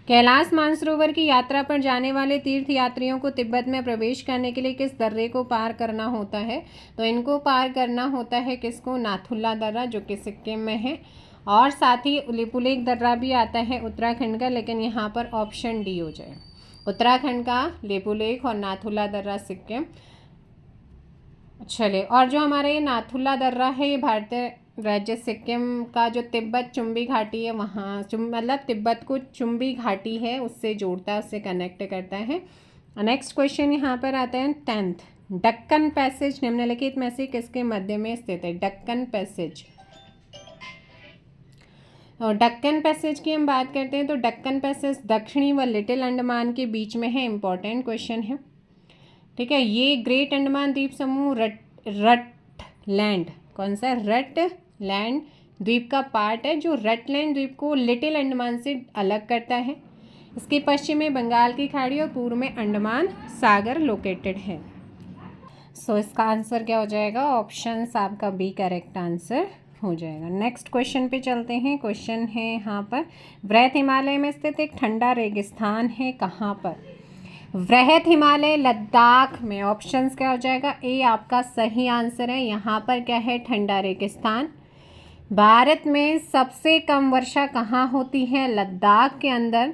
कैलाश मानसरोवर की यात्रा पर जाने वाले तीर्थयात्रियों को तिब्बत में प्रवेश करने के लिए किस दर्रे को पार करना होता है, तो इनको पार करना होता है किसको, नाथुला दर्रा जो कि सिक्किम में है। और साथ ही लिपुलेख दर्रा भी आता है उत्तराखंड का, लेकिन यहाँ पर ऑप्शन डी हो जाए, उत्तराखंड का लिपुलेख और नाथुला दर्रा सिक्किम। चलिए, और जो हमारा ये नाथुला दर्रा है ये भारतीय राज्य सिक्किम का जो तिब्बत चुंबी घाटी है वहाँ मतलब तिब्बत को चुंबी घाटी है उससे जोड़ता है, उससे कनेक्ट करता है। नेक्स्ट क्वेश्चन यहाँ पर आता है 10th, डक्कन पैसेज निम्नलिखित में से किसके मध्य में स्थित है, डक्कन पैसेज। और डक्कन पैसेज की हम बात करते हैं तो डक्कन पैसेज दक्षिणी व लिटिल अंडमान के बीच में है, इंपॉर्टेंट क्वेश्चन है। ठीक है, ये ग्रेट अंडमान द्वीप समूह रटलैंड, कौन सा, रटलैंड द्वीप का पार्ट है जो रटलैंड द्वीप को लिटिल अंडमान से अलग करता है। इसके पश्चिम में बंगाल की खाड़ी और पूर्व में अंडमान सागर लोकेटेड है। सो इसका आंसर क्या हो जाएगा, ऑप्शन आपका बी करेक्ट आंसर हो जाएगा। नेक्स्ट क्वेश्चन पे चलते हैं। क्वेश्चन है यहाँ पर, वृहत हिमालय में स्थित एक ठंडा रेगिस्तान है, कहाँ पर? वृहत हिमालय लद्दाख में। ऑप्शंस क्या हो जाएगा, ए आपका सही आंसर है। यहाँ पर क्या है, ठंडा रेगिस्तान। भारत में सबसे कम वर्षा कहाँ होती है, लद्दाख के अंदर।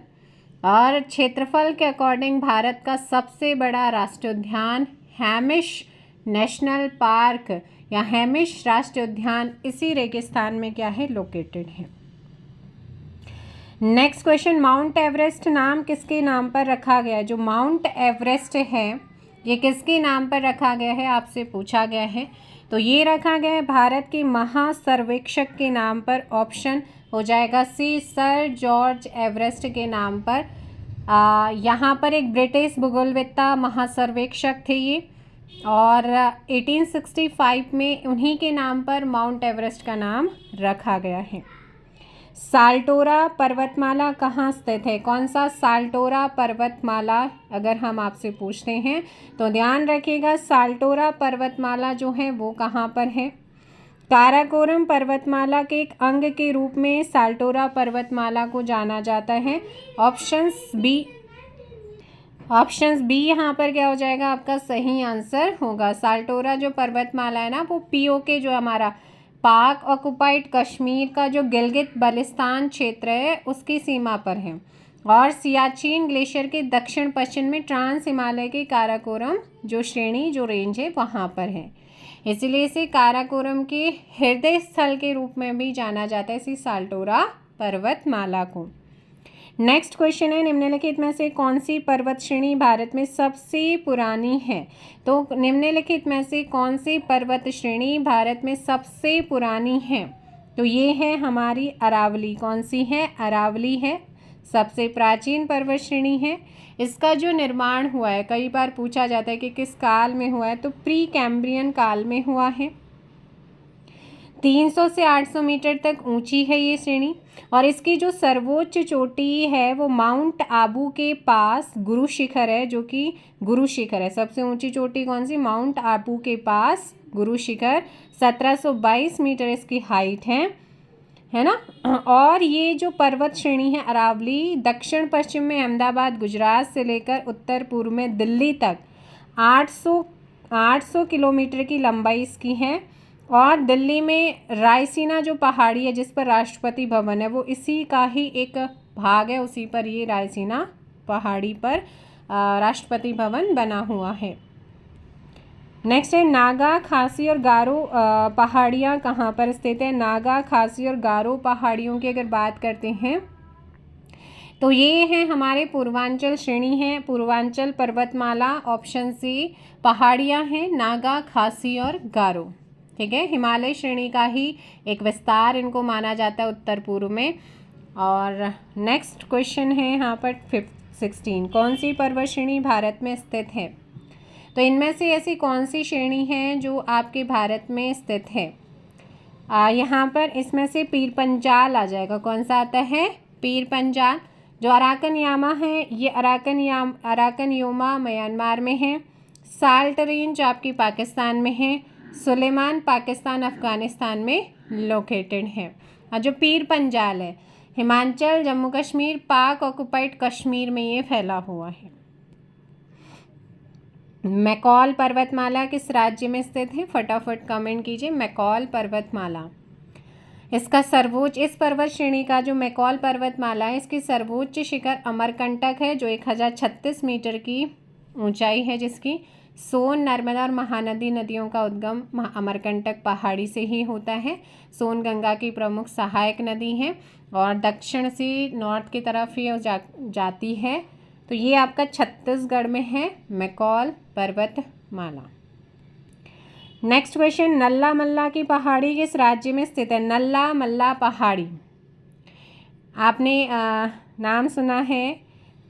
और क्षेत्रफल के अकॉर्डिंग भारत का सबसे बड़ा राष्ट्रीय उद्यान हैमिश नेशनल पार्क या हैमिश राष्ट्रीय उद्यान इसी रेगिस्तान में क्या है, लोकेटेड है। नेक्स्ट क्वेश्चन, माउंट एवरेस्ट नाम किसके नाम पर रखा गया है? जो माउंट एवरेस्ट है ये किसके नाम पर रखा गया है, आपसे पूछा गया है। तो ये रखा गया है भारत के महासर्वेक्षक के नाम पर। ऑप्शन हो जाएगा सी, सर जॉर्ज एवरेस्ट के नाम पर। यहाँ पर एक ब्रिटिश भूगोलवेत्ता महासर्वेक्षक थे ये, और 1865 में उन्हीं के नाम पर माउंट एवरेस्ट का नाम रखा गया है। साल्टोरा पर्वतमाला कहाँ स्थित है? कौन सा साल्टोरा पर्वतमाला अगर हम आपसे पूछते हैं तो ध्यान रखिएगा, साल्टोरा पर्वतमाला जो है वो कहाँ पर है? काराकोरम पर्वतमाला के एक अंग के रूप में साल्टोरा पर्वतमाला को जाना जाता है। ऑप्शंस बी यहाँ पर क्या हो जाएगा, आपका सही आंसर होगा। साल्टोरा जो पर्वतमाला है ना, वो पीओके जो हमारा पाक ऑक्युपाइड कश्मीर का जो गिलगित बल्तिस्तान क्षेत्र है उसकी सीमा पर है, और सियाचिन ग्लेशियर के दक्षिण पश्चिम में ट्रांस हिमालय के काराकोरम जो श्रेणी जो रेंज है वहाँ पर है। इसीलिए इसे काराकोरम के हृदय स्थल के रूप में भी जाना जाता है, इसी साल्टोरा पर्वतमाला को। नेक्स्ट क्वेश्चन है, निम्नलिखित में से कौन सी पर्वत श्रेणी भारत में सबसे पुरानी है? तो निम्नलिखित में से कौन सी पर्वत श्रेणी भारत में सबसे पुरानी है? तो ये है हमारी अरावली। कौन सी है? अरावली है, सबसे प्राचीन पर्वत श्रेणी है। इसका जो निर्माण हुआ है, कई बार पूछा जाता है कि किस काल में हुआ है, तो प्री कैम्ब्रियन काल में हुआ है। 300 से 800 मीटर तक ऊंची है ये श्रेणी, और इसकी जो सर्वोच्च चोटी है वो माउंट आबू के पास गुरु शिखर है, जो कि गुरु शिखर है। सबसे ऊंची चोटी कौन सी? माउंट आबू के पास गुरु शिखर। 1722 मीटर इसकी हाइट है ना। और ये जो पर्वत श्रेणी है अरावली, दक्षिण पश्चिम में अहमदाबाद गुजरात से लेकर उत्तर पूर्व में दिल्ली तक 800 किलोमीटर की लंबाई इसकी है। और दिल्ली में रायसीना जो पहाड़ी है जिस पर राष्ट्रपति भवन है वो इसी का ही एक भाग है, उसी पर ये रायसीना पहाड़ी पर राष्ट्रपति भवन बना हुआ है। नेक्स्ट है, नागा खासी और गारो पहाड़ियाँ कहाँ पर स्थित है? नागा खासी और गारो पहाड़ियों की अगर बात करते हैं तो ये है हमारे पूर्वांचल श्रेणी है, पूर्वांचल पर्वतमाला। ऑप्शन सी पहाड़ियाँ हैं नागा खासी और गारो। ठीक है, हिमालय श्रेणी का ही एक विस्तार इनको माना जाता है उत्तर पूर्व में। और नेक्स्ट क्वेश्चन है यहाँ पर 16, कौन सी पर्वत श्रेणी भारत में स्थित है? तो इनमें से ऐसी कौन सी श्रेणी है जो आपके भारत में स्थित है? यहाँ पर इसमें से पीर पंजाल आ जाएगा। कौन सा आता है? पीर पंजाल। जो अराकन यामा है ये अराकन योमा म्यांमार में है। साल्ट रेंज आपकी पाकिस्तान में है। सुलेमान पाकिस्तान अफ़गानिस्तान में लोकेटेड है। और जो पीर पंजाल है हिमाचल जम्मू कश्मीर पाक ऑक्युपाइड कश्मीर में ये फैला हुआ है। मैकॉल पर्वतमाला किस राज्य में स्थित है? फटाफट कमेंट कीजिए। मैकॉल पर्वतमाला, इसका सर्वोच्च, इस पर्वत श्रेणी का जो मैकॉल पर्वतमाला है इसकी सर्वोच्च शिखर अमरकंटक है जो 1036 मीटर की ऊंचाई है, जिसकी सोन नर्मदा और महानदी नदियों का उद्गम अमरकंटक पहाड़ी से ही होता है। सोन गंगा की प्रमुख सहायक नदी है और दक्षिण से नॉर्थ की तरफ ये जाती है। तो ये आपका छत्तीसगढ़ में है मैकॉल पर्वतमाला। नेक्स्ट क्वेश्चन, नल्ला मल्ला की पहाड़ी किस राज्य में स्थित है? नल्ला मल्ला पहाड़ी आपने नाम सुना है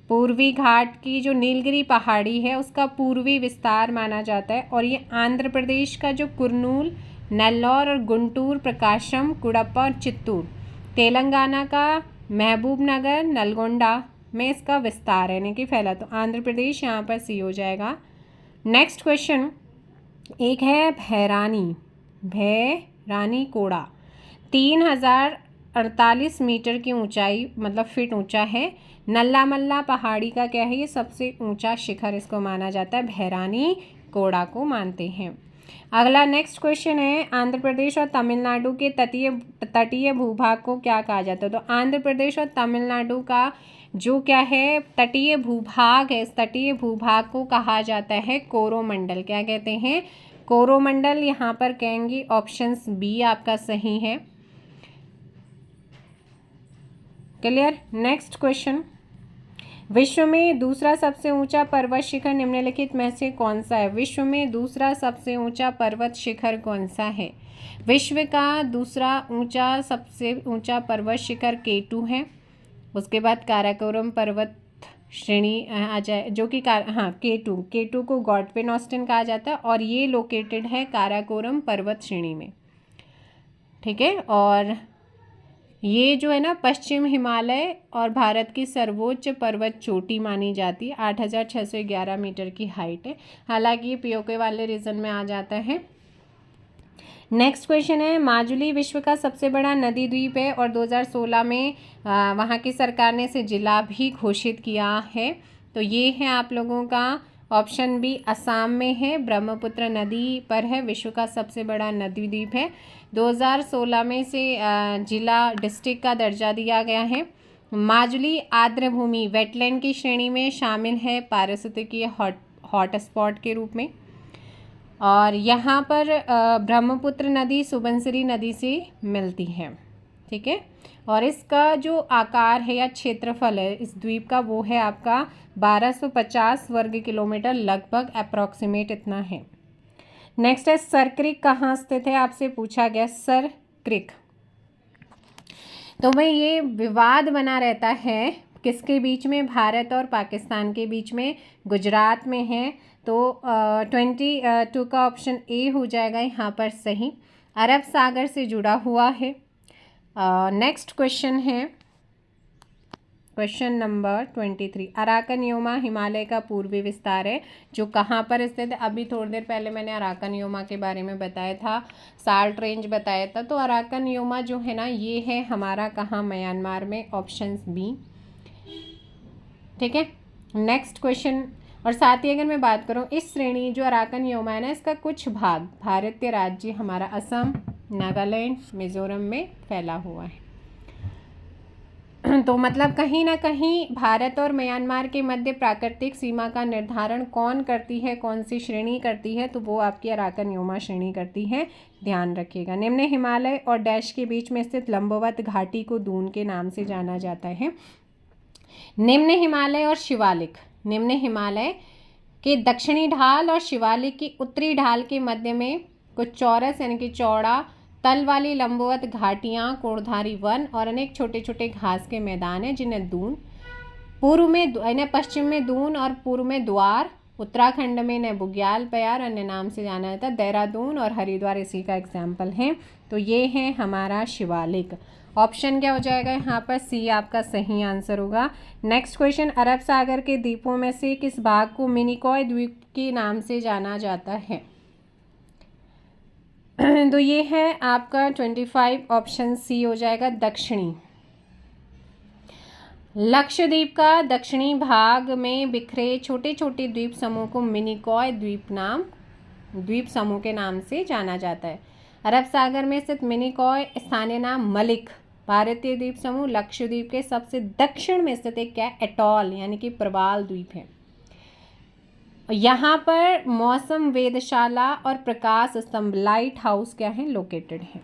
पूर्वी घाट की जो नीलगिरी पहाड़ी है उसका पूर्वी विस्तार माना जाता है, और ये आंध्र प्रदेश का जो कुर्नूल, नेल्लौर और गुंटूर, प्रकाशम, कुडप्पा और चित्तूर, तेलंगाना का महबूब नगर, नलगोंडा में इसका विस्तार है यानी कि फैला। तो आंध्र प्रदेश यहाँ पर सी हो जाएगा। नेक्स्ट क्वेश्चन एक है भैरानी कोड़ा 3048 मीटर की ऊंचाई मतलब फीट ऊंचा है। नल्ला मल्ला पहाड़ी का क्या है, ये सबसे ऊंचा शिखर इसको माना जाता है, भैरानी कोड़ा को मानते हैं। अगला नेक्स्ट क्वेश्चन है आंध्र प्रदेश और तमिलनाडु के तटीय भूभाग को क्या कहा जाता है। तो आंध्र प्रदेश और तमिलनाडु का जो क्या है तटीय भूभाग है, इस तटीय भूभाग को कहा जाता है कोरोमंडल। क्या कहते हैं, कोरोमंडल। यहाँ पर कहेंगी ऑप्शंस बी आपका सही है। क्लियर। नेक्स्ट क्वेश्चन, विश्व में दूसरा सबसे ऊंचा पर्वत शिखर निम्नलिखित में से कौन सा है। विश्व में दूसरा सबसे ऊंचा पर्वत शिखर कौन सा है। विश्व का दूसरा सबसे ऊंचा पर्वत शिखर K2 है। उसके बाद काराकोरम पर्वत श्रेणी आ जाए जो कि K2 को गॉडविन ऑस्टिन कहा जाता है और ये लोकेटेड है काराकोरम पर्वत श्रेणी में। ठीक है, और ये जो है ना पश्चिम हिमालय और भारत की सर्वोच्च पर्वत चोटी मानी जाती है। 8611 मीटर की हाइट है। हालांकि ये पीओके वाले रीजन में आ जाता है। नेक्स्ट क्वेश्चन है माजुली विश्व का सबसे बड़ा नदी द्वीप है और 2016 में वहाँ की सरकार ने इसे जिला भी घोषित किया है। तो ये है आप लोगों का ऑप्शन बी, असम में है, ब्रह्मपुत्र नदी पर है, विश्व का सबसे बड़ा नदी द्वीप है। 2016 में से जिला डिस्ट्रिक्ट का दर्जा दिया गया है। माजुली आर्द्र भूमि वेटलैंड की श्रेणी में शामिल है पारिस्थितिकीय हॉटस्पॉट के रूप में। और यहाँ पर ब्रह्मपुत्र नदी सुबनसिरी नदी से मिलती है। ठीक है, और इसका जो आकार है या क्षेत्रफल है इस द्वीप का वो है आपका 1250 वर्ग किलोमीटर, लगभग अप्रॉक्सीमेट इतना है। नेक्स्ट है सर क्रिक कहाँ स्थित है, आपसे पूछा गया सर क्रिक। तो भाई ये विवाद बना रहता है किसके बीच में, भारत और पाकिस्तान के बीच में, गुजरात में है। तो 22 का ऑप्शन ए हो जाएगा यहाँ पर सही, अरब सागर से जुड़ा हुआ है। नेक्स्ट क्वेश्चन है क्वेश्चन नंबर 23, अराकनयोमा हिमालय का पूर्वी विस्तार है जो कहाँ पर स्थित है। अभी थोड़ी देर पहले मैंने अराकनयोमा के बारे में बताया था, साल्ट रेंज बताया था। तो अराकनयोमा जो है ना ये है हमारा कहाँ, म्यांमार में, ऑप्शन बी। ठीक है, नेक्स्ट क्वेश्चन। और साथ ही अगर मैं बात करूँ इस श्रेणी जो अराकनयोमा है ना इसका कुछ भाग भारतीय राज्य हमारा असम, नागालैंड, मिजोरम में फैला हुआ है। तो मतलब कहीं ना कहीं भारत और म्यांमार के मध्य प्राकृतिक सीमा का निर्धारण कौन करती है, कौन सी श्रेणी करती है, तो वो आपकी अराकनयोमा श्रेणी करती है, ध्यान रखिएगा। निम्न हिमालय और डैश के बीच में स्थित लंबवत घाटी को दून के नाम से जाना जाता है। निम्न हिमालय और शिवालिक, निम्न हिमालय के दक्षिणी ढाल और शिवालिक की उत्तरी ढाल के मध्य में कुछ चौरस यानी कि चौड़ा तल वाली लंबवत घाटियाँ, कोणधारी वन और अनेक छोटे छोटे घास के मैदान हैं जिन्हें दून, पूर्व में इन्हें पश्चिम में दून और पूर्व में द्वार, उत्तराखंड में इन्हें बुग्याल प्यार अन्य नाम से जाना जाता है, देहरादून और हरिद्वार इसी का एग्जाम्पल हैं। तो ये है हमारा शिवालिक। ऑप्शन क्या हो जाएगा यहाँ पर, सी आपका सही आंसर होगा। नेक्स्ट क्वेश्चन, अरब सागर के द्वीपों में से किस भाग को मिनिकॉय द्वीप के नाम से जाना जाता है। तो ये है आपका 25, ऑप्शन सी हो जाएगा दक्षिणी। लक्षद्वीप का दक्षिणी भाग में बिखरे छोटे छोटे द्वीप समूह को मिनिकॉय द्वीप समूह के नाम से जाना जाता है। अरब सागर में स्थित मिनिकॉय स्थानीय नाम मलिक भारतीय द्वीप समूह लक्षद्वीप के सबसे दक्षिण में स्थित एक क्या एटॉल यानी कि प्रवाल द्वीप है। यहाँ पर मौसम वेधशाला और प्रकाश स्तंभ लाइट हाउस क्या है, लोकेटेड है।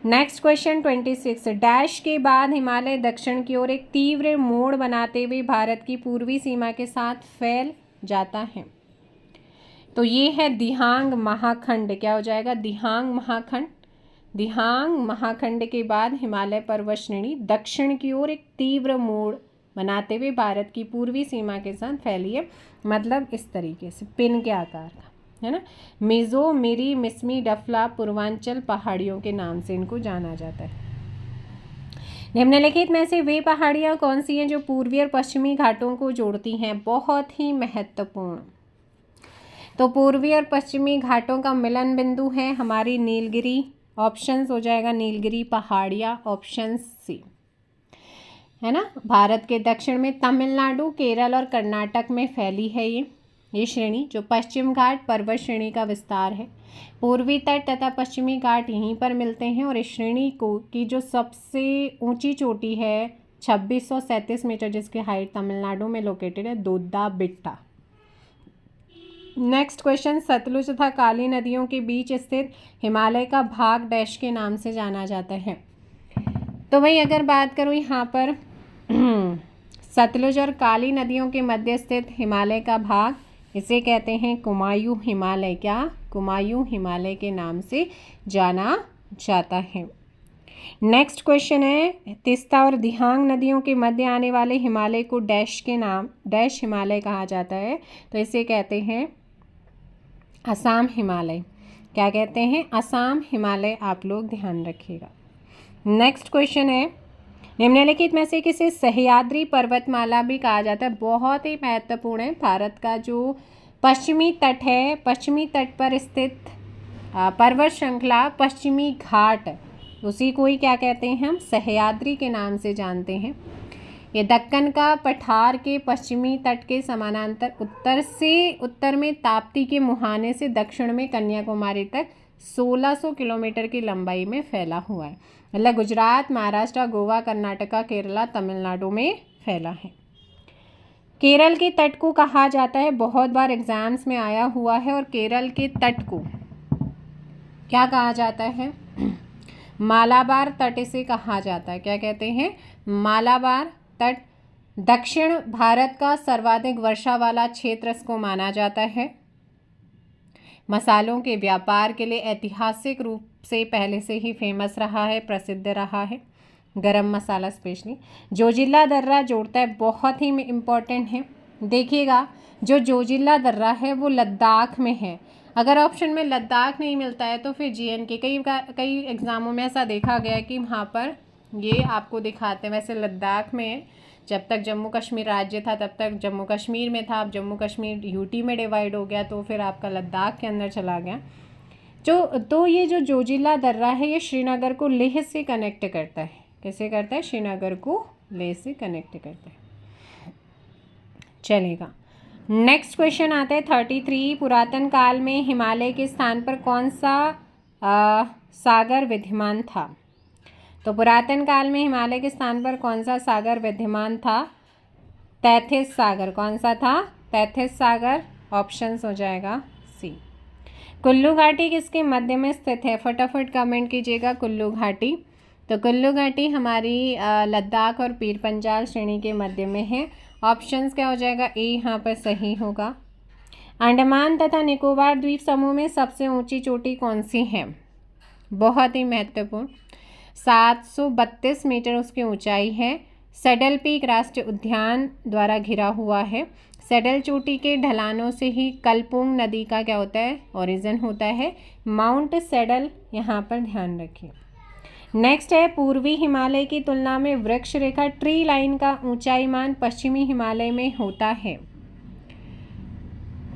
नेक्स्ट क्वेश्चन 26, डैश के बाद हिमालय दक्षिण की ओर एक तीव्र मोड़ बनाते हुए भारत की पूर्वी सीमा के साथ फैल जाता है। तो ये है दिहांग महाखंड, क्या हो जाएगा, दिहांग महाखंड। दिहांग महाखंड के बाद हिमालय पर्वत श्रेणी दक्षिण की ओर एक तीव्र मोड़ बनाते हुए भारत की पूर्वी सीमा के साथ फैली है, मतलब इस तरीके से पिन के आकार का, है ना। मिजो, मिरी, मिसमी, डफला पूर्वांचल पहाड़ियों के नाम से इनको जाना जाता है। निम्नलिखित में से वे पहाड़ियाँ कौन सी हैं जो पूर्वी और पश्चिमी घाटों को जोड़ती हैं? बहुत ही महत्वपूर्ण। तो पूर्वी और पश्चिमी घाटों का मिलन बिंदु है हमारी नीलगिरी, ऑप्शंस हो जाएगा नीलगिरी पहाड़ियाँ, ऑप्शन सी, है ना। भारत के दक्षिण में तमिलनाडु, केरल और कर्नाटक में फैली है ये श्रेणी, जो पश्चिम घाट पर्वत श्रेणी का विस्तार है। पूर्वी तट तथा पश्चिमी घाट यहीं पर मिलते हैं और इस श्रेणी को की जो सबसे ऊंची चोटी है 2637 मीटर, जिसकी हाइट तमिलनाडु में लोकेटेड है, दोड्डा बिट्टा। नेक्स्ट क्वेश्चन, सतलुज तथा काली नदियों के बीच स्थित हिमालय का भाग डैश के नाम से जाना जाता है। तो भाई अगर बात करूँ यहाँ पर सतलुज और काली नदियों के मध्य स्थित हिमालय का भाग, इसे कहते हैं कुमायूं हिमालय। क्या? कुमायूं हिमालय के नाम से जाना जाता है। नेक्स्ट क्वेश्चन है, तीस्ता और दिहांग नदियों के मध्य आने वाले हिमालय को डैश के नाम डैश हिमालय कहा जाता है। तो इसे कहते हैं असम हिमालय। क्या कहते हैं? असम हिमालय। आप लोग ध्यान रखिएगा। नेक्स्ट क्वेश्चन है, निम्नलिखित में से किसे सह्याद्री पर्वतमाला भी कहा जाता है? बहुत ही महत्वपूर्ण है। भारत का जो पश्चिमी तट है, पश्चिमी तट पर स्थित पर्वत श्रृंखला पश्चिमी घाट, उसी को ही क्या कहते हैं हम? सह्याद्री के नाम से जानते हैं। ये दक्कन का पठार के पश्चिमी तट के समानांतर उत्तर में ताप्ती के मुहाने से दक्षिण में कन्याकुमारी तक 1600 किलोमीटर की लंबाई में फैला हुआ है। मतलब गुजरात, महाराष्ट्र, गोवा, कर्नाटका, केरला, तमिलनाडु में फैला है। केरल के तट को कहा जाता है, बहुत बार एग्जाम्स में आया हुआ है, और केरल के तट को क्या कहा जाता है? मालाबार तट इसे कहा जाता है। क्या कहते हैं? मालाबार तट। दक्षिण भारत का सर्वाधिक वर्षा वाला क्षेत्र इसको माना जाता है। मसालों के व्यापार के लिए ऐतिहासिक रूप से पहले से ही फेमस रहा है, प्रसिद्ध रहा है, गरम मसाला स्पेशली। जोजिला दर्रा जोड़ता है, बहुत ही इम्पोर्टेंट है। देखिएगा, जो जोजिला दर्रा है वो लद्दाख में है। अगर ऑप्शन में लद्दाख नहीं मिलता है तो फिर JNK, कई एग्ज़ामों में ऐसा देखा गया है कि वहाँ पर ये आपको दिखाते हैं। वैसे लद्दाख में जब तक जम्मू कश्मीर राज्य था तब तक जम्मू कश्मीर में था, अब जम्मू कश्मीर UT में डिवाइड हो गया तो फिर आपका लद्दाख के अंदर चला गया। तो ये जो जोजिला दर्रा है ये श्रीनगर को लेह से कनेक्ट करता है। कैसे करता है? श्रीनगर को लेह से कनेक्ट करता है। चलेगा, नेक्स्ट क्वेश्चन आता है 33। पुरातन काल में हिमालय के स्थान पर कौन सा सागर विद्यमान था? तो पुरातन काल में हिमालय के स्थान पर कौन सा सागर विद्यमान था? तैथिस सागर। कौन सा था? तैथिस सागर। ऑप्शंस हो जाएगा सी। कुल्लू घाटी किसके मध्य में स्थित है? फटाफट कमेंट कीजिएगा। कुल्लू घाटी, तो कुल्लू घाटी हमारी लद्दाख और पीर पंजाल श्रेणी के मध्य में है। ऑप्शंस क्या हो जाएगा? ए यहाँ पर सही होगा। अंडमान तथा निकोबार द्वीप समूह में सबसे ऊंची चोटी कौन सी है? बहुत ही महत्वपूर्ण, 732 मीटर उसकी ऊंचाई है। सैडल पीक राष्ट्रीय उद्यान द्वारा घिरा हुआ है। सैडल चोटी के ढलानों से ही कलपुंग नदी का क्या होता है? ओरिजिन होता है। माउंट सैडल यहाँ पर ध्यान रखिए। नेक्स्ट है, पूर्वी हिमालय की तुलना में वृक्ष रेखा ट्री लाइन का ऊंचाई मान पश्चिमी हिमालय में होता है,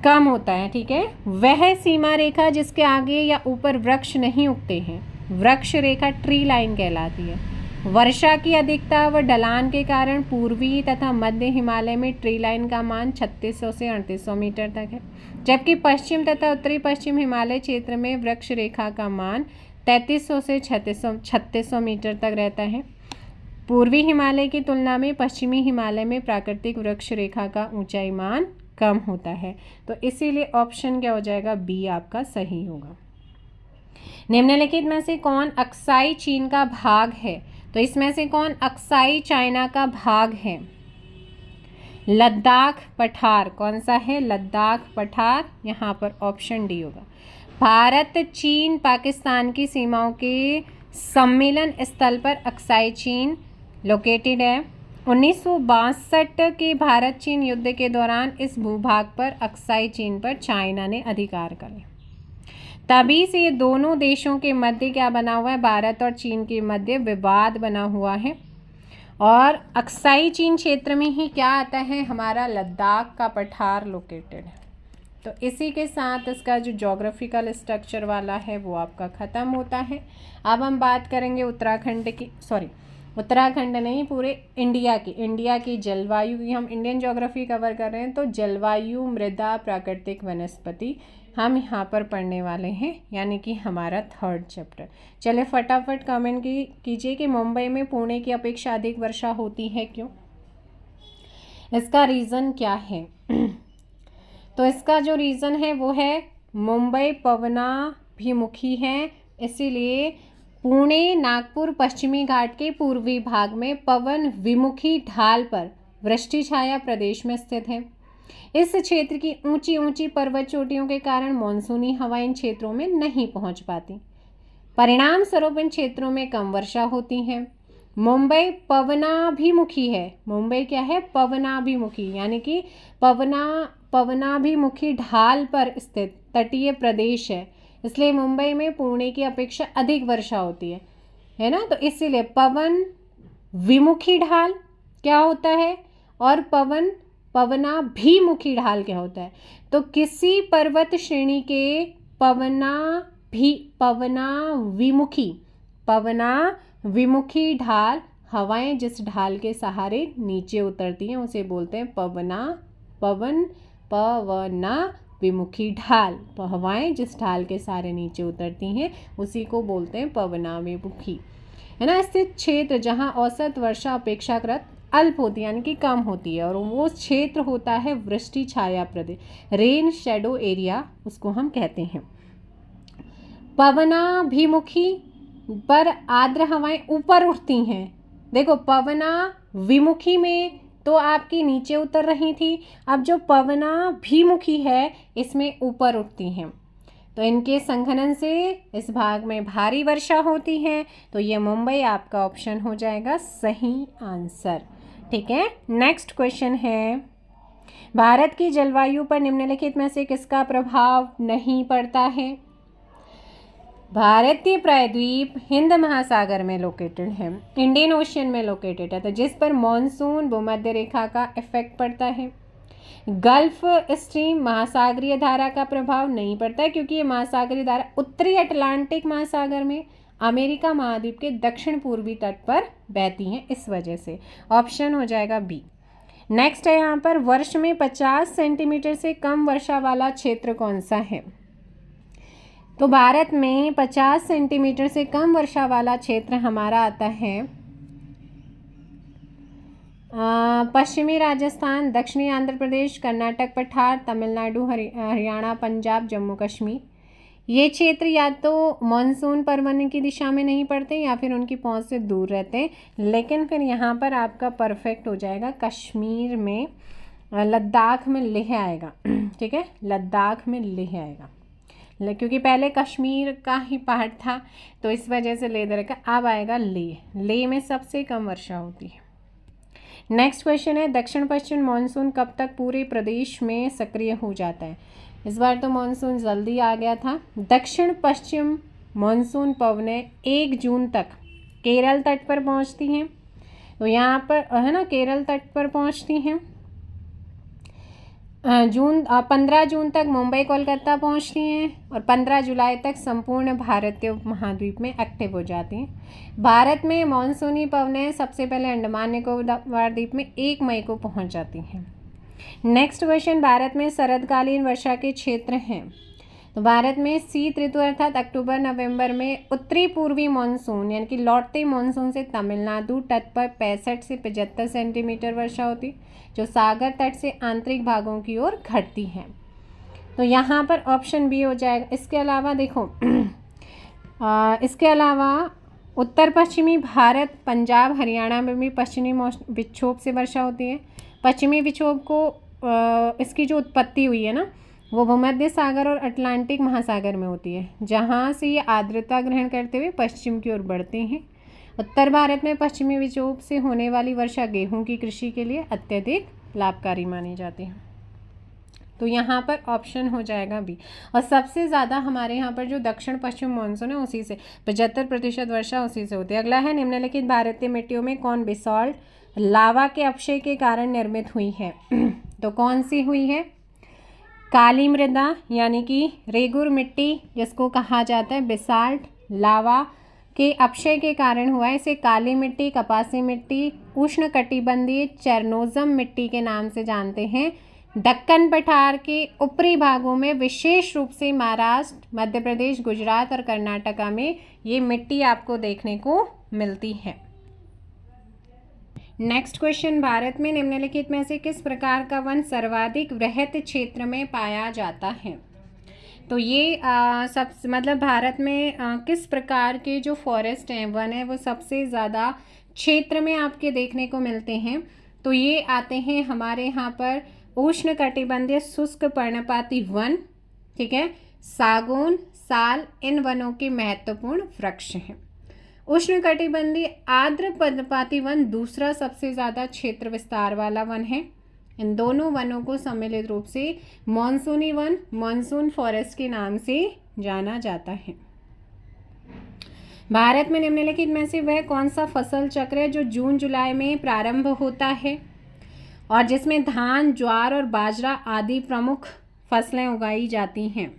कम होता है। ठीक है, वह सीमा रेखा जिसके आगे या ऊपर वृक्ष नहीं उगते हैं, वृक्ष रेखा ट्री लाइन कहलाती है। वर्षा की अधिकता व ढलान के कारण पूर्वी तथा मध्य हिमालय में ट्री लाइन का मान 3600 से 3800 मीटर तक है, जबकि पश्चिम तथा उत्तरी पश्चिम हिमालय क्षेत्र में वृक्ष रेखा का मान 3300 से 3600 मीटर तक रहता है। पूर्वी हिमालय की तुलना में पश्चिमी हिमालय में प्राकृतिक वृक्ष रेखा का ऊंचाई मान कम होता है। तो इसीलिए ऑप्शन क्या हो जाएगा? बी आपका सही होगा। निम्नलिखित में से कौन अक्साई चीन का भाग है? तो इसमें से कौन अक्साई चाइना का भाग है? लद्दाख पठार। कौन सा है? लद्दाख पठार। यहाँ पर ऑप्शन डी होगा। भारत चीन पाकिस्तान की सीमाओं के सम्मेलन स्थल पर अक्साई चीन लोकेटेड है। 1962 के भारत चीन युद्ध के दौरान इस भूभाग पर अक्साई चीन पर चाइना ने अधिकार कर लिया। तभी से ये दोनों देशों के मध्य क्या बना हुआ है, भारत और चीन के मध्य विवाद बना हुआ है। और अक्साई चीन क्षेत्र में ही क्या आता है, हमारा लद्दाख का पठार लोकेटेड है। तो इसी के साथ इसका जो ज्योग्राफिकल स्ट्रक्चर वाला है वो आपका ख़त्म होता है। अब हम बात करेंगे उत्तराखंड की, उत्तराखंड नहीं, पूरे इंडिया की जलवायु की। हम इंडियन ज्योग्राफी कवर कर रहे हैं, तो जलवायु, मृदा, प्राकृतिक वनस्पति हम यहाँ पर पढ़ने वाले हैं, यानी कि हमारा 3rd चैप्टर। चलिए फटाफट कमेंट कीजिए कि मुंबई में पुणे की अपेक्षा अधिक वर्षा होती है, क्यों? इसका रीज़न क्या है? तो इसका जो रीज़न है वो है मुंबई पवनाभिमुखी है, इसीलिए पुणे, नागपुर पश्चिमी घाट के पूर्वी भाग में पवन विमुखी ढाल पर वृष्टि छाया प्रदेश में स्थित है। इस क्षेत्र की ऊंची ऊंची पर्वत चोटियों के कारण मानसूनी हवाएं इन क्षेत्रों में नहीं पहुंच पाती। परिणाम स्वरूप इन क्षेत्रों में कम वर्षा होती है। मुंबई पवनाभिमुखी है। मुंबई क्या है? पवनाभिमुखी, यानी कि पवनाभिमुखी ढाल पर स्थित तटीय प्रदेश है, इसलिए मुंबई में पुणे की अपेक्षा अधिक वर्षा होती है ना। तो इसीलिए पवन विमुखी ढाल क्या होता है और पवनाभिमुखी ढाल क्या होता है? तो किसी पर्वत श्रेणी के पवनाभिमुखी ढाल, हवाएं जिस ढाल के सहारे नीचे उतरती हैं उसे बोलते हैं पवनाभिमुखी ढाल। हवाएं जिस ढाल के सहारे नीचे उतरती हैं उसी को बोलते हैं पवनाभिमुखी, है ना। स्थित क्षेत्र जहां औसत वर्षा अपेक्षाकृत अल्प होती है, यानी कि कम होती है, और वो क्षेत्र होता है वृष्टि छाया प्रदेश, रेन शेडो एरिया उसको हम कहते हैं। पवनाभिमुखी पर आर्द्र हवाएं ऊपर उठती हैं। देखो पवनाभिमुखी में तो आपकी नीचे उतर रही थी, अब जो पवनाभिमुखी है इसमें ऊपर उठती हैं। तो इनके संघनन से इस भाग में भारी वर्षा होती है। तो ये मुंबई आपका ऑप्शन हो जाएगा सही आंसर। ठीक है, नेक्स्ट क्वेश्चन है, भारत की जलवायु पर निम्नलिखित में से किसका प्रभाव नहीं पड़ता है? भारतीय प्रायद्वीप हिंद महासागर में लोकेटेड है, इंडियन ओशियन में लोकेटेड है, तो जिस पर मॉनसून भूमध्य रेखा का इफेक्ट पड़ता है। गल्फ स्ट्रीम महासागरीय धारा का प्रभाव नहीं पड़ता है, क्योंकि ये महासागरीय धारा उत्तरी अटलांटिक महासागर में अमेरिका महाद्वीप के दक्षिण पूर्वी तट पर बहती हैं, इस वजह से ऑप्शन हो जाएगा बी। नेक्स्ट है यहाँ पर, वर्ष में 50 सेंटीमीटर से कम वर्षा वाला क्षेत्र कौन सा है? तो भारत में 50 सेंटीमीटर से कम वर्षा वाला क्षेत्र हमारा आता है पश्चिमी राजस्थान, दक्षिणी आंध्र प्रदेश, कर्नाटक पठार, तमिलनाडु, हरियाणा, पंजाब, जम्मू कश्मीर। ये क्षेत्र या तो मानसून परवने की दिशा में नहीं पड़ते या फिर उनकी पहुंच से दूर रहते हैं, लेकिन फिर यहाँ पर आपका परफेक्ट हो जाएगा कश्मीर में, लद्दाख में लेह आएगा। ठीक है, लद्दाख में लेह आएगा, क्योंकि पहले कश्मीर का ही पार्ट था तो इस वजह से ले दे रखा, अब आएगा लेह में सबसे कम वर्षा होती है। नेक्स्ट क्वेश्चन है, दक्षिण पश्चिम मानसून कब तक पूरे प्रदेश में सक्रिय हो जाता है? इस बार तो मानसून जल्दी आ गया था। दक्षिण पश्चिम मानसून पवनें 1 जून तक केरल तट पर पहुंचती हैं। तो यहाँ पर है ना, केरल तट पर पहुंचती हैं। 15 जून तक मुंबई कोलकाता पहुंचती हैं और 15 जुलाई तक संपूर्ण भारतीय उपमहाद्वीप में एक्टिव हो जाती हैं। भारत में मानसूनी पवनें सबसे पहले अंडमान निकोबार द्वीप में 1 मई को पहुंच जाती हैं। नेक्स्ट क्वेश्चन, भारत में शरदकालीन वर्षा के क्षेत्र हैं। तो भारत में शीत ऋतु अर्थात अक्टूबर नवंबर में उत्तरी पूर्वी मानसून यानी कि लौटते मानसून से तमिलनाडु तट पर 65 से 75 सेंटीमीटर वर्षा होती, जो सागर तट से आंतरिक भागों की ओर घटती है। तो यहाँ पर ऑप्शन बी हो जाएगा। इसके अलावा देखो इसके अलावा उत्तर पश्चिमी भारत, पंजाब, हरियाणा में भी पश्चिमी विक्षोभ से वर्षा होती है। पश्चिमी विक्षोभ को इसकी जो उत्पत्ति हुई है ना, वो भूमध्य सागर और अटलांटिक महासागर में होती है, जहाँ से ये आर्द्रता ग्रहण करते हुए पश्चिम की ओर बढ़ते हैं। उत्तर भारत में पश्चिमी विक्षोभ से होने वाली वर्षा गेहूं की कृषि के लिए अत्यधिक लाभकारी मानी जाती है। तो यहाँ पर ऑप्शन हो जाएगा बी। और सबसे ज़्यादा हमारे यहाँ पर जो दक्षिण पश्चिम मानसून है उसी से 75% वर्षा उसी से होती है। अगला है, निम्नलिखित भारतीय मिट्टियों में कौन बेसाल्ट लावा के अपक्षय के कारण निर्मित हुई है? तो कौन सी हुई है? काली मृदा यानी कि रेगुर मिट्टी जिसको कहा जाता है बेसाल्ट लावा के अपक्षय के कारण हुआ है, इसे काली मिट्टी, कपासी मिट्टी, उष्णकटिबंधीय चेरनोजम मिट्टी के नाम से जानते हैं। दक्कन पठार के ऊपरी भागों में विशेष रूप से महाराष्ट्र, मध्य प्रदेश, गुजरात और कर्नाटका में ये मिट्टी आपको देखने को मिलती है। नेक्स्ट क्वेश्चन, भारत में निम्नलिखित में से किस प्रकार का वन सर्वाधिक वृहत क्षेत्र में पाया जाता है? तो ये सब मतलब भारत में किस प्रकार के जो फॉरेस्ट हैं, वन है, वो सबसे ज़्यादा क्षेत्र में आपके देखने को मिलते हैं? तो ये आते हैं हमारे यहाँ पर उष्णकटिबंधीय शुष्क पर्णपाती वन, ठीक है, सागौन, साल, इन वनों के महत्वपूर्ण वृक्ष हैं। उष्णकटिबंधीय आर्द्र पर्णपाती वन दूसरा सबसे ज़्यादा क्षेत्र विस्तार वाला वन है। इन दोनों वनों को सम्मिलित रूप से मॉनसूनी वन, मॉनसून फॉरेस्ट के नाम से जाना जाता है। भारत में निम्नलिखित में से वह कौन सा फसल चक्र है जो जून जुलाई में प्रारंभ होता है और जिसमें धान, ज्वार और बाजरा आदि प्रमुख फसलें उगाई जाती हैं?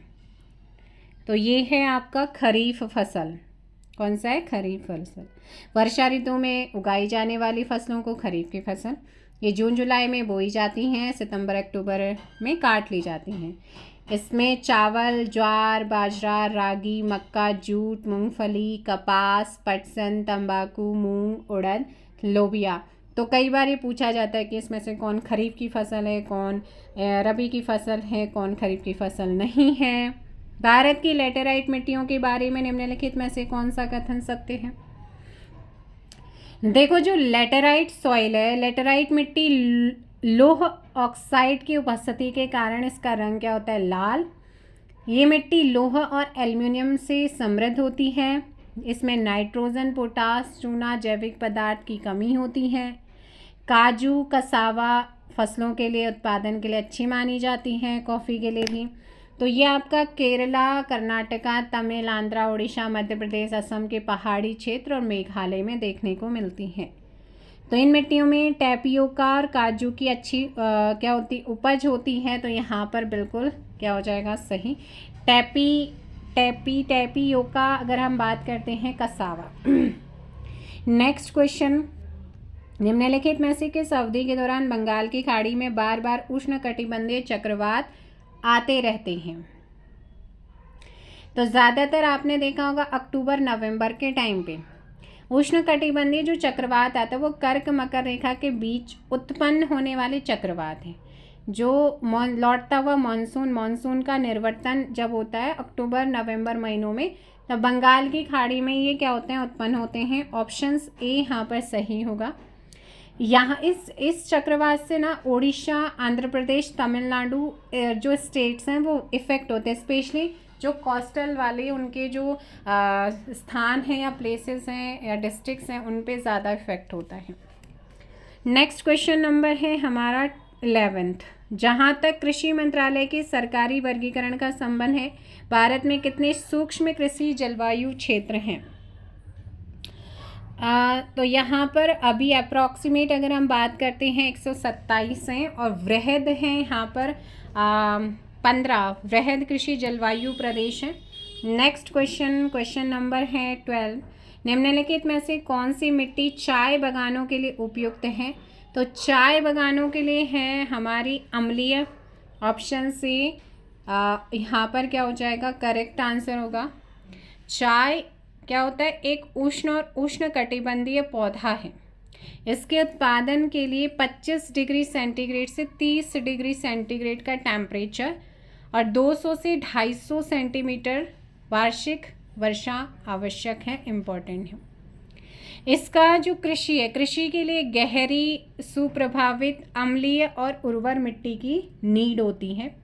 तो ये है आपका खरीफ फसल। कौन सा है? खरीफ फसल। वर्षा ऋतु में उगाई जाने वाली फसलों को खरीफ की फसल, ये जून जुलाई में बोई जाती हैं, सितंबर अक्टूबर में काट ली जाती हैं। इसमें चावल, ज्वार, बाजरा, रागी, मक्का, जूट, मूंगफली, कपास, पटसन, तंबाकू, मूंग, उड़द, लोबिया। तो कई बार ये पूछा जाता है कि इसमें से कौन खरीफ की फसल है, कौन रबी की फसल है, कौन खरीफ की फसल नहीं है। भारत की लेटेराइट मिट्टियों के बारे में निम्नलिखित में से कौन सा कथन सत्य है? देखो, जो लेटेराइट सॉइल है, लेटेराइट मिट्टी, लोह ऑक्साइड की उपस्थिति के कारण इसका रंग क्या होता है? लाल। ये मिट्टी लोह और एल्युमिनियम से समृद्ध होती है। इसमें नाइट्रोजन, पोटास, चूना, जैविक पदार्थ की कमी होती है। काजू, कसावा फसलों के लिए, उत्पादन के लिए अच्छी मानी जाती हैं, कॉफ़ी के लिए भी। तो ये आपका केरला, कर्नाटका, तमिल, आंध्रा, उड़ीसा, मध्य प्रदेश, असम के पहाड़ी क्षेत्र और मेघालय में देखने को मिलती हैं। तो इन मिट्टियों में टैपियोका और काजू की अच्छी क्या होती उपज होती है। तो यहाँ पर बिल्कुल क्या हो जाएगा? सही। टैपियोका अगर हम बात करते हैं कसावा। नेक्स्ट क्वेश्चन, निम्नलिखित में से किस अवधि के दौरान बंगाल की खाड़ी में बार बार उष्णकटिबंधीय चक्रवात आते रहते हैं? तो ज़्यादातर आपने देखा होगा अक्टूबर नवंबर के टाइम पे उष्णकटिबंधीय जो चक्रवात आता है वो कर्क मकर रेखा के बीच उत्पन्न होने वाले चक्रवात हैं। जो लौटता हुआ मानसून का निर्वर्तन जब होता है अक्टूबर नवंबर महीनों में, तब बंगाल की खाड़ी में ये क्या होते हैं? उत्पन्न होते हैं। ऑप्शंस ए यहाँ पर सही होगा। यहाँ इस चक्रवात से ना उड़ीसा, आंध्र प्रदेश, तमिलनाडु जो स्टेट्स हैं वो इफ़ेक्ट होते हैं, स्पेशली जो कोस्टल वाले उनके जो स्थान हैं या प्लेसेस हैं या डिस्ट्रिक्ट्स हैं उन पे ज़्यादा इफेक्ट होता है। नेक्स्ट क्वेश्चन नंबर है हमारा 11th। जहाँ तक कृषि मंत्रालय के सरकारी वर्गीकरण का संबंध है, भारत में कितने सूक्ष्म कृषि जलवायु क्षेत्र हैं? तो यहाँ पर अभी अप्रॉक्सीमेट अगर हम बात करते हैं 127 हैं और वृहद हैं यहाँ पर 15 वृहद कृषि जलवायु प्रदेश हैं। नेक्स्ट क्वेश्चन नंबर है 12। निम्नलिखित में से कौन सी मिट्टी चाय बागानों के लिए उपयुक्त है? तो चाय बागानों के लिए है हमारी अम्लीय। ऑप्शन सी यहाँ पर क्या हो जाएगा? करेक्ट आंसर होगा। चाय क्या होता है? एक उष्ण और उष्णकटिबंधीय पौधा है। इसके उत्पादन के लिए 25 डिग्री सेंटीग्रेड से 30 डिग्री सेंटीग्रेड का टेम्परेचर और 200 से 250 सेंटीमीटर वार्षिक वर्षा आवश्यक है, इम्पॉर्टेंट है। इसका जो कृषि है, कृषि के लिए गहरी, सुप्रभावित, अम्लीय और उर्वर मिट्टी की नीड होती है।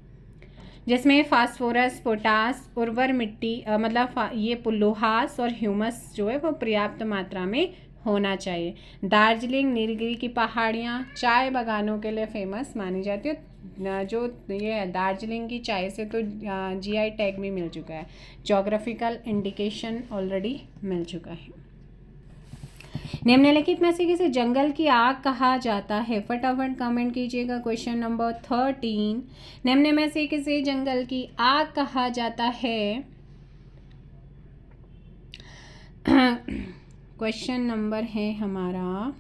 जिसमें फास्फोरस, पोटास, उर्वर मिट्टी मतलब ये लोहास और ह्यूमस जो है वो पर्याप्त मात्रा में होना चाहिए। दार्जिलिंग, नीलगिरी की पहाड़ियाँ चाय बागानों के लिए फेमस मानी जाती है। जो ये है दार्जिलिंग की चाय से तो जीआई टैग भी मिल चुका है, जोग्राफिकल इंडिकेशन ऑलरेडी मिल चुका है। निम्नलिखित में से किसे जंगल की आग कहा जाता है? फटाफट कमेंट कीजिएगा। क्वेश्चन नंबर 13, निम्न में से किसे जंगल की आग कहा जाता है? क्वेश्चन नंबर है हमारा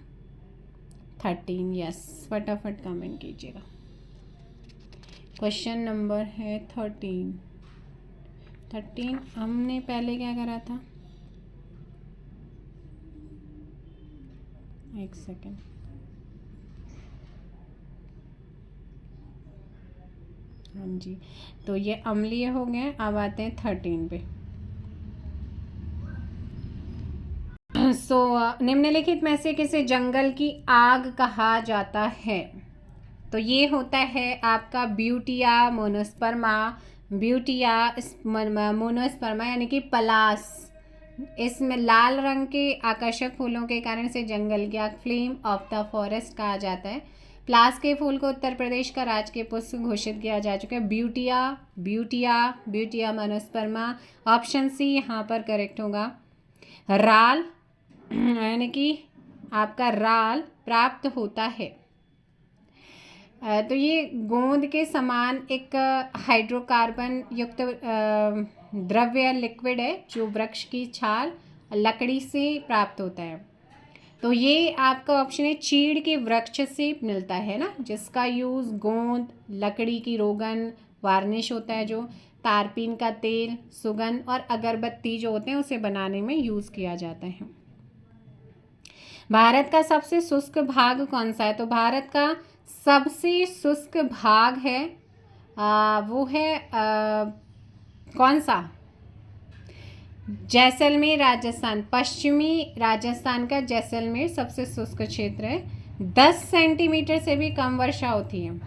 13। यस, फटाफट कमेंट कीजिएगा। क्वेश्चन नंबर है 13। हमने पहले क्या करा था? एक सेकेंड। हाँ जी, तो ये अम्लीय हो गए। अब आते हैं 13 पे। निम्नलिखित में से किसे जंगल की आग कहा जाता है? तो ये होता है आपका ब्यूटिया मोनोस्पर्मा, मोनोस्पर्मा यानी कि पलास। इसमें लाल रंग के आकर्षक फूलों के कारण से जंगल की आग, फ्लेम ऑफ द फॉरेस्ट कहा जाता है। प्लास के फूल को उत्तर प्रदेश का राजकीय पुष्प घोषित किया जा चुका है। Butea monosperma. ऑप्शन सी यहाँ पर करेक्ट होगा। राल यानी कि आपका राल प्राप्त होता है। तो ये गोंद के समान एक हाइड्रोकार्बन युक्त द्रव्य लिक्विड है जो वृक्ष की छाल लकड़ी से प्राप्त होता है। तो ये आपका ऑप्शन है चीड़ के वृक्ष से मिलता है ना, जिसका यूज़ गोंद, लकड़ी की रोगन, वार्निश होता है जो, तारपीन का तेल, सुगंध और अगरबत्ती जो होते हैं उसे बनाने में यूज़ किया जाता है। भारत का सबसे शुष्क भाग कौन सा है? तो भारत का सबसे शुष्क भाग है वो है कौन सा? जैसलमेर राजस्थान। पश्चिमी राजस्थान का जैसलमेर सबसे शुष्क क्षेत्र है। 10 सेंटीमीटर से भी कम वर्षा होती है।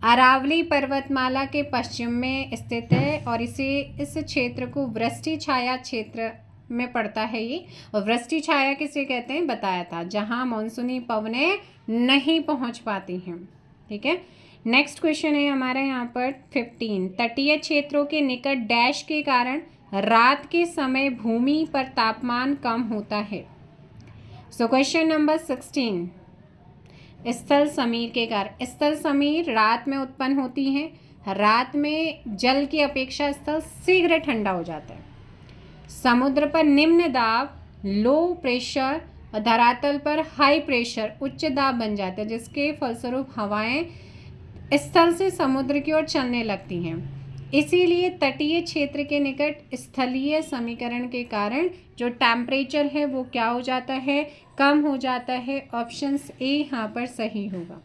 अरावली पर्वतमाला के पश्चिम में स्थित है और इस क्षेत्र को वृष्टि छाया क्षेत्र में पड़ता है ये। और वृष्टि छाया किसे कहते हैं बताया था, जहां मानसूनी पवनें नहीं पहुंच पाती हैं। ठीक है, नेक्स्ट क्वेश्चन है हमारे यहाँ पर 15। तटीय क्षेत्रों के निकट डैश के कारण रात के समय भूमि पर तापमान कम होता है। सो क्वेश्चन नंबर 16, स्थल समीर के कारण। स्थल समीर रात में उत्पन्न होती हैं। रात में जल की अपेक्षा स्थल शीघ्र ठंडा हो जाता है। समुद्र पर निम्न दाब लो प्रेशर और धरातल पर हाई प्रेशर उच्च दाब बन जाता है, जिसके फलस्वरूप हवाएं स्थल से समुद्र की ओर चलने लगती हैं। इसीलिए तटीय क्षेत्र के निकट स्थलीय समीकरण के कारण जो टेम्परेचर है वो क्या हो जाता है? कम हो जाता है। ऑप्शन ए यहाँ पर सही होगा।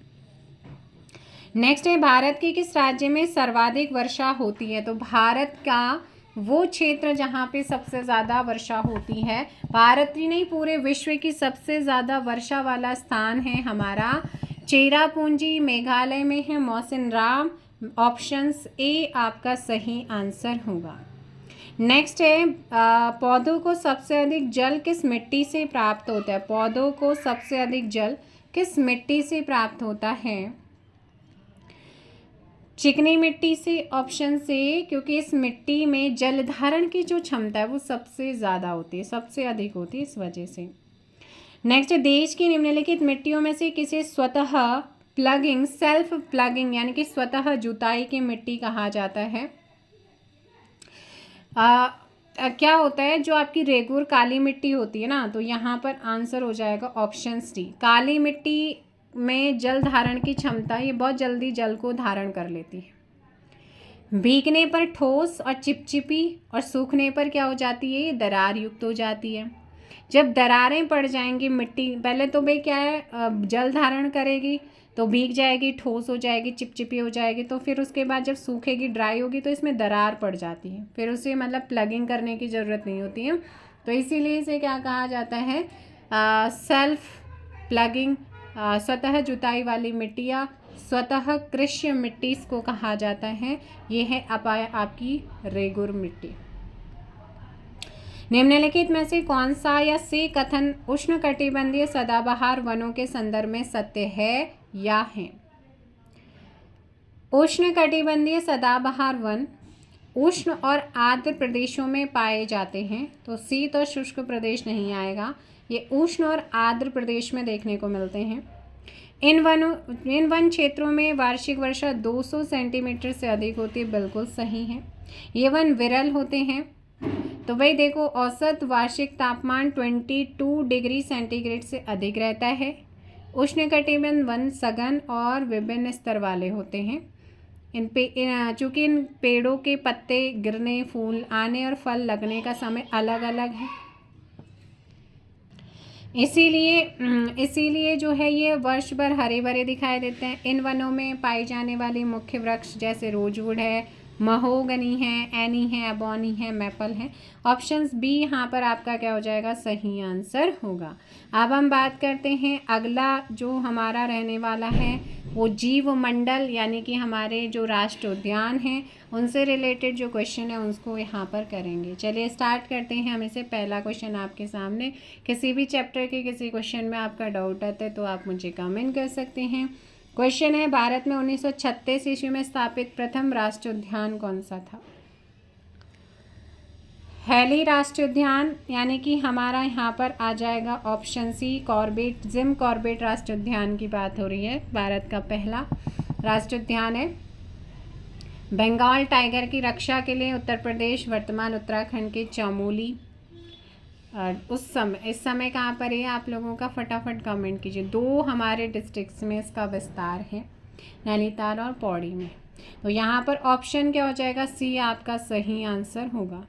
नेक्स्ट है, भारत के किस राज्य में सर्वाधिक वर्षा होती है? तो भारत का वो क्षेत्र जहाँ पे सबसे ज़्यादा वर्षा होती है, भारत ही नहीं पूरे विश्व की सबसे ज़्यादा वर्षा वाला स्थान है हमारा चेरापूंजी मेघालय में है, मौसिनराम। ऑप्शंस ए आपका सही आंसर होगा। नेक्स्ट है, पौधों को सबसे अधिक जल किस मिट्टी से प्राप्त होता है? पौधों को सबसे अधिक जल किस मिट्टी से प्राप्त होता है? चिकनी मिट्टी से। ऑप्शन से, क्योंकि इस मिट्टी में जल धारण की जो क्षमता है वो सबसे ज़्यादा होती है, सबसे अधिक होती है, इस वजह से। नेक्स्ट, देश की निम्नलिखित मिट्टियों में से किसे स्वतः प्लगिंग, सेल्फ प्लगिंग यानी कि स्वतः जुताई की मिट्टी कहा जाता है? क्या होता है, जो आपकी रेगुलर काली मिट्टी होती है ना, तो यहाँ पर आंसर हो जाएगा ऑप्शन डी। काली मिट्टी में जल धारण की क्षमता, ये बहुत जल्दी जल को धारण कर लेती है। भीगने पर ठोस और चिपचिपी और सूखने पर क्या हो जाती है? ये दरार युक्त हो जाती है। जब दरारें पड़ जाएंगी मिट्टी, पहले तो भाई क्या है, जल धारण करेगी तो भीग जाएगी, ठोस हो जाएगी, चिपचिपी हो जाएगी, तो फिर उसके बाद जब सूखेगी, ड्राई होगी, तो इसमें दरार पड़ जाती है। फिर उसे मतलब प्लगिंग करने की ज़रूरत नहीं होती है। तो इसीलिए इसे क्या कहा जाता है? सेल्फ प्लगिंग स्वतः जुताई वाली मिट्टी या स्वतः कृष्य मिट्टी इसको कहा जाता है। ये है आपकी रेगुर मिट्टी। निम्नलिखित में से कौन सा या से कथन उष्णकटिबंधीय सदाबहार वनों के संदर्भ में सत्य है या है? उष्णकटिबंधीय सदाबहार वन उष्ण और आर्द्र प्रदेशों में पाए जाते हैं, तो शीत और शुष्क प्रदेश नहीं आएगा। ये उष्ण और आर्द्र प्रदेश में देखने को मिलते हैं। इन वन क्षेत्रों में वार्षिक वर्षा 200 सेंटीमीटर से अधिक होती है, बिल्कुल सही है। ये वन विरल होते हैं। तो भाई देखो, औसत वार्षिक तापमान 22 डिग्री सेंटीग्रेड से अधिक रहता है। उष्णकटिबंध वन सघन और विभिन्न स्तर वाले होते हैं। चूँकि इन पेड़ों के पत्ते गिरने, फूल आने और फल लगने का समय अलग अलग है, इसीलिए जो है ये वर्ष भर हरे भरे दिखाई देते हैं। इन वनों में पाई जाने वाली मुख्य वृक्ष जैसे रोजवुड है, महोगनी है, एनी है, एबॉनी है, मैपल है। ऑप्शंस बी यहाँ पर आपका क्या हो जाएगा? सही आंसर होगा। अब हम बात करते हैं, अगला जो हमारा रहने वाला है वो जीव मंडल यानी कि हमारे जो राष्ट्रीय उद्यान हैं उनसे रिलेटेड जो क्वेश्चन है उसको यहाँ पर करेंगे। चलिए स्टार्ट करते हैं। हमें से पहला क्वेश्चन आपके सामने, किसी भी चैप्टर के किसी क्वेश्चन में आपका डाउट आता है तो आप मुझे कमेंट कर सकते हैं। क्वेश्चन है, भारत में 1936 ईस्वी में स्थापित प्रथम राष्ट्रीय उद्यान कौन सा था? हैली राष्ट्रीय उद्यान यानी कि हमारा यहाँ पर आ जाएगा option C Corbett, Jim Corbett राष्ट्रीय उद्यान की बात हो रही है। भारत का पहला राष्ट्रीय उद्यान है। बंगाल टाइगर की रक्षा के लिए उत्तर प्रदेश वर्तमान उत्तराखंड के चमोली, इस समय कहाँ पर है आप लोगों का? फटाफट कमेंट कीजिए। 2 हमारे डिस्ट्रिक्ट्स में इसका विस्तार है, नैनीताल और पौड़ी में। तो यहाँ पर ऑप्शन क्या हो जाएगा? सी आपका सही आंसर होगा।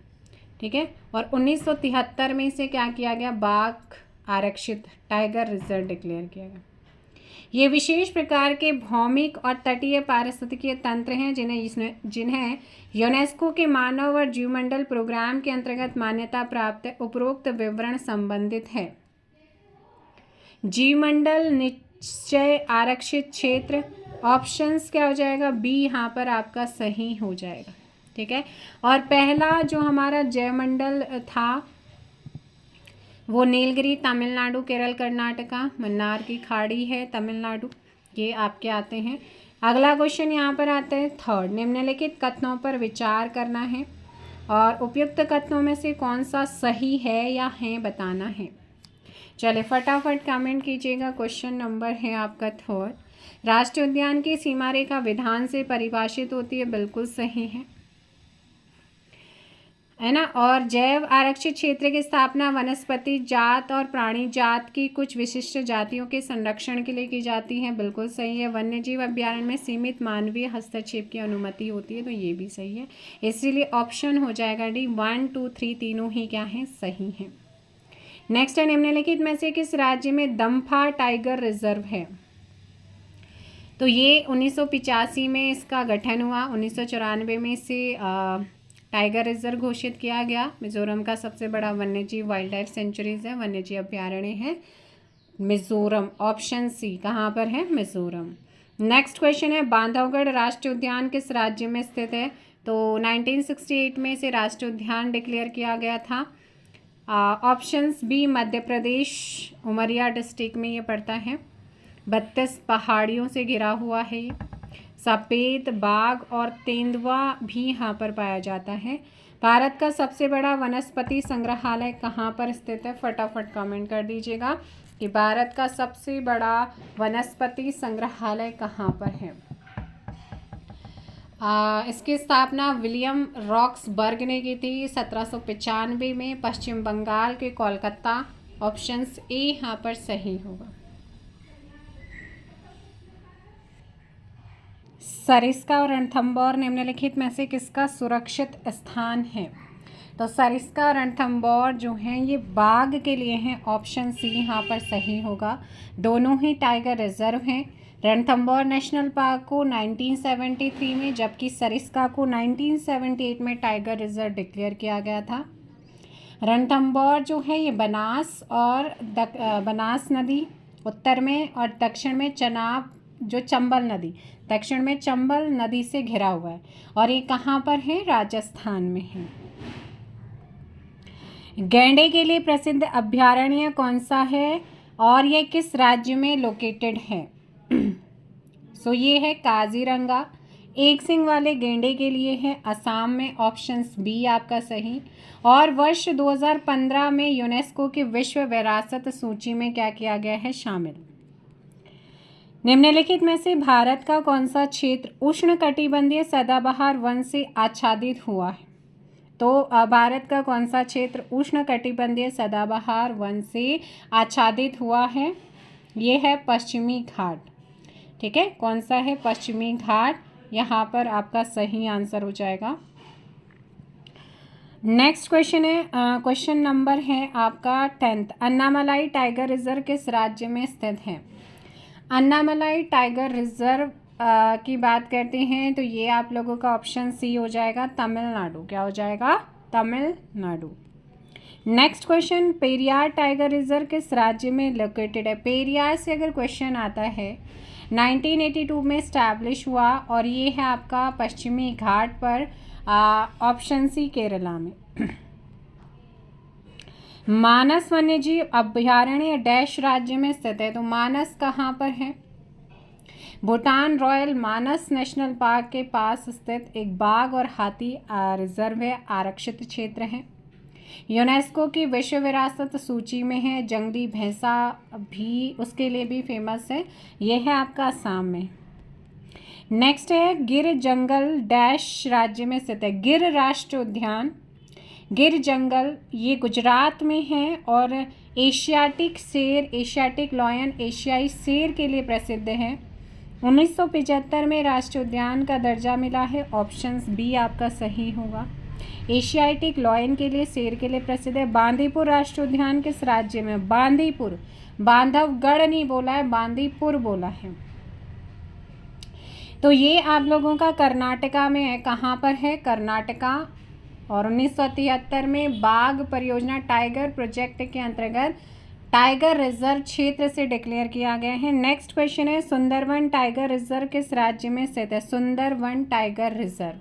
ठीक है। और 1973 में इसे क्या किया गया? बाघ आरक्षित टाइगर रिजर्व डिक्लेयर किया गया। ये विशेष प्रकार के भौमिक और तटीय पारिस्थितिकीय तंत्र हैं जिन्हें यूनेस्को के मानव और जीवमंडल प्रोग्राम के अंतर्गत मान्यता प्राप्त है। उपरोक्त विवरण संबंधित है। जीवमंडल निश्चय आरक्षित क्षेत्र, ऑप्शंस क्या हो जाएगा? बी यहाँ पर आपका सही हो जाएगा। ठीक है। और पहला जो हमारा जयमंडल था वो नीलगिरी तमिलनाडु, केरल कर्नाटका, मन्नार की खाड़ी है तमिलनाडु, ये आपके आते हैं। अगला क्वेश्चन यहाँ पर आता है थर्ड, निम्नलिखित कथनों पर विचार करना है और उपयुक्त कथनों में से कौन सा सही है या है बताना है। चले फटाफट कमेंट कीजिएगा। क्वेश्चन नंबर है आपका थर्ड, राष्ट्रीय उद्यान की सीमा रेखा विधान से परिभाषित होती है, बिल्कुल सही है ना। और जैव आरक्षित क्षेत्र की स्थापना वनस्पति जात और प्राणी जात की कुछ विशिष्ट जातियों के संरक्षण के लिए की जाती है, बिल्कुल सही है। वन्यजीव अभ्यारण्य में सीमित मानवीय हस्तक्षेप की अनुमति होती है, तो ये भी सही है। इसीलिए ऑप्शन हो जाएगा डी। 1, 2, 3 तीनों ही क्या है? सही है। नेक्स्ट है, निम्नलिखित में से किस राज्य में दम्फा टाइगर रिजर्व है? तो ये 1985 में इसका गठन हुआ। 1994 में इसे टाइगर रिजर्व घोषित किया गया। मिजोरम का सबसे बड़ा वन्यजीव वाइल्ड लाइफ सेंचुरीज है, वन्यजीव अभ्यारण्य है मिजोरम। ऑप्शन सी कहाँ पर है? मिजोरम। नेक्स्ट क्वेश्चन है, बांधवगढ़ राष्ट्रीय उद्यान किस राज्य में स्थित है? तो 1968 में इसे राष्ट्रीय उद्यान डिक्लेयर किया गया था। Options B Madhya Pradesh, Umaria district में ये पड़ता है। 32 पहाड़ियों से घिरा हुआ है ये। सफ़ेद बाघ और तेंदुआ भी यहाँ पर पाया जाता है। भारत का सबसे बड़ा वनस्पति संग्रहालय कहाँ पर स्थित है? फटाफट कमेंट कर दीजिएगा कि भारत का सबसे बड़ा वनस्पति संग्रहालय कहाँ पर है। इसकी स्थापना विलियम रॉक्सबर्ग ने की थी 1795 में, पश्चिम बंगाल के कोलकाता। ऑप्शंस ए यहाँ पर सही होगा। सरिस्का और रणथंभौर निम्नलिखित में से किसका सुरक्षित स्थान है? तो सरिस्का और रणथंभौर जो हैं ये बाघ के लिए हैं। ऑप्शन सी यहाँ पर सही होगा। दोनों ही टाइगर रिजर्व हैं। रणथंभौर नेशनल पार्क को 1973 में, जबकि सरिस्का को 1978 में टाइगर रिजर्व डिक्लेयर किया गया था। रणथंभौर जो है ये बनास नदी उत्तर में, और दक्षिण में चनाब जो चंबल नदी, दक्षिण में चंबल नदी से घिरा हुआ है, और ये कहाँ पर है? राजस्थान में है। गैंडे के लिए प्रसिद्ध अभयारण्य कौन सा है और यह किस राज्य में लोकेटेड है? सो ये है काजीरंगा। एक सिंग वाले गेंडे के लिए है असम में, ऑप्शंस बी आपका सही। और वर्ष 2015 में यूनेस्को की विश्व विरासत सूची में क्या किया गया है? शामिल। निम्नलिखित में से भारत का कौन सा क्षेत्र उष्णकटिबंधीय सदाबहार वन से आच्छादित हुआ है? तो भारत का कौन सा क्षेत्र उष्णकटिबंधीय सदाबहार वन से आच्छादित हुआ है? ये है पश्चिमी घाट। ठीक है, कौन सा है? पश्चिमी घाट। यहाँ पर आपका सही आंसर हो जाएगा। नेक्स्ट क्वेश्चन है, क्वेश्चन नंबर है आपका 10th। अन्नामलाई टाइगर रिजर्व किस राज्य में स्थित है? अन्नामलाई टाइगर रिजर्व की बात करते हैं तो ये आप लोगों का ऑप्शन सी हो जाएगा, तमिलनाडु। क्या हो जाएगा? Tamil Nadu. Next question, Periyar tiger reserve किस राज्य में लोकेटेड है? पेरियार से अगर क्वेश्चन आता है 1982 में इस्टेब्लिश हुआ, और ये है आपका पश्चिमी घाट पर, ऑप्शन सी केरला में। मानस वन्यजीव अभयारण्य डैश राज्य में स्थित है? तो मानस कहाँ पर है? भूटान रॉयल मानस नेशनल पार्क के पास स्थित एक बाघ और हाथी रिजर्व है, आरक्षित क्षेत्र है। यूनेस्को की विश्व विरासत सूची में है। जंगली भैंसा भी उसके लिए भी फेमस है। यह है आपका असम में। नेक्स्ट है, गिर जंगल डैश राज्य में स्थित है? गिर राष्ट्रीय उद्यान, गिर जंगल ये गुजरात में है, और एशियाटिक शेर, एशियाटिक लॉयन, एशियाई शेर के लिए प्रसिद्ध है। 1975 में राष्ट्रीय उद्यान का दर्जा मिला है, ऑप्शंस बी आपका सही होगा। एशियाटिक लॉयन के लिए, शेर के लिए प्रसिद्ध है। बांदीपुर राष्ट्रीय उद्यान किस राज्य में? बांदीपुर, बांधवगढ़ नहीं बोला है, बांदीपुर बोला है। तो ये आप लोगों का कर्नाटका में है। कहाँ पर है? कर्नाटका। और 1973 में बाघ परियोजना टाइगर प्रोजेक्ट के अंतर्गत टाइगर रिजर्व क्षेत्र से डिक्लेयर किया गया है। नेक्स्ट क्वेश्चन है, सुंदरवन टाइगर रिजर्व किस राज्य में स्थित है? Sundarban tiger reserve,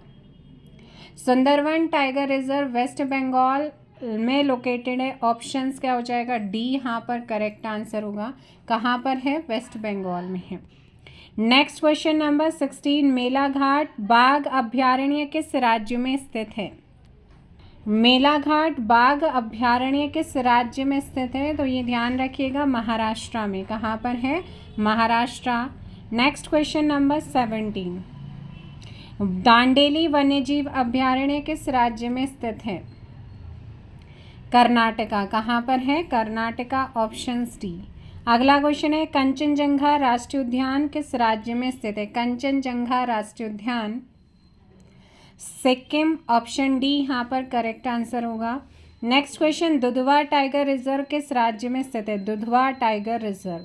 Sundarban tiger reserve West Bengal में लोकेटेड है। ऑप्शंस क्या हो जाएगा? डी यहाँ पर करेक्ट आंसर होगा। कहाँ पर है? वेस्ट बंगाल में है। नेक्स्ट क्वेश्चन नंबर 16, मेलाघाट बाघ अभयारण्य किस राज्य में स्थित है? मेलाघाट बाघ अभयारण्य किस राज्य में स्थित है? तो ये ध्यान रखिएगा, महाराष्ट्र में। कहाँ पर है? Maharashtra. Next question number 17, Dandeli वन्यजीव अभयारण्य किस राज्य में स्थित है? कर्नाटका। कहाँ पर है? Karnataka, option D. अगला क्वेश्चन है, कंचनजंगा राष्ट्रीय उद्यान किस राज्य में स्थित है? कंचनजंगा राष्ट्रीय उद्यान सिक्किम, ऑप्शन डी यहाँ पर करेक्ट आंसर होगा। Next question, Dudhwa tiger reserve किस राज्य में स्थित है? Dudhwa tiger reserve,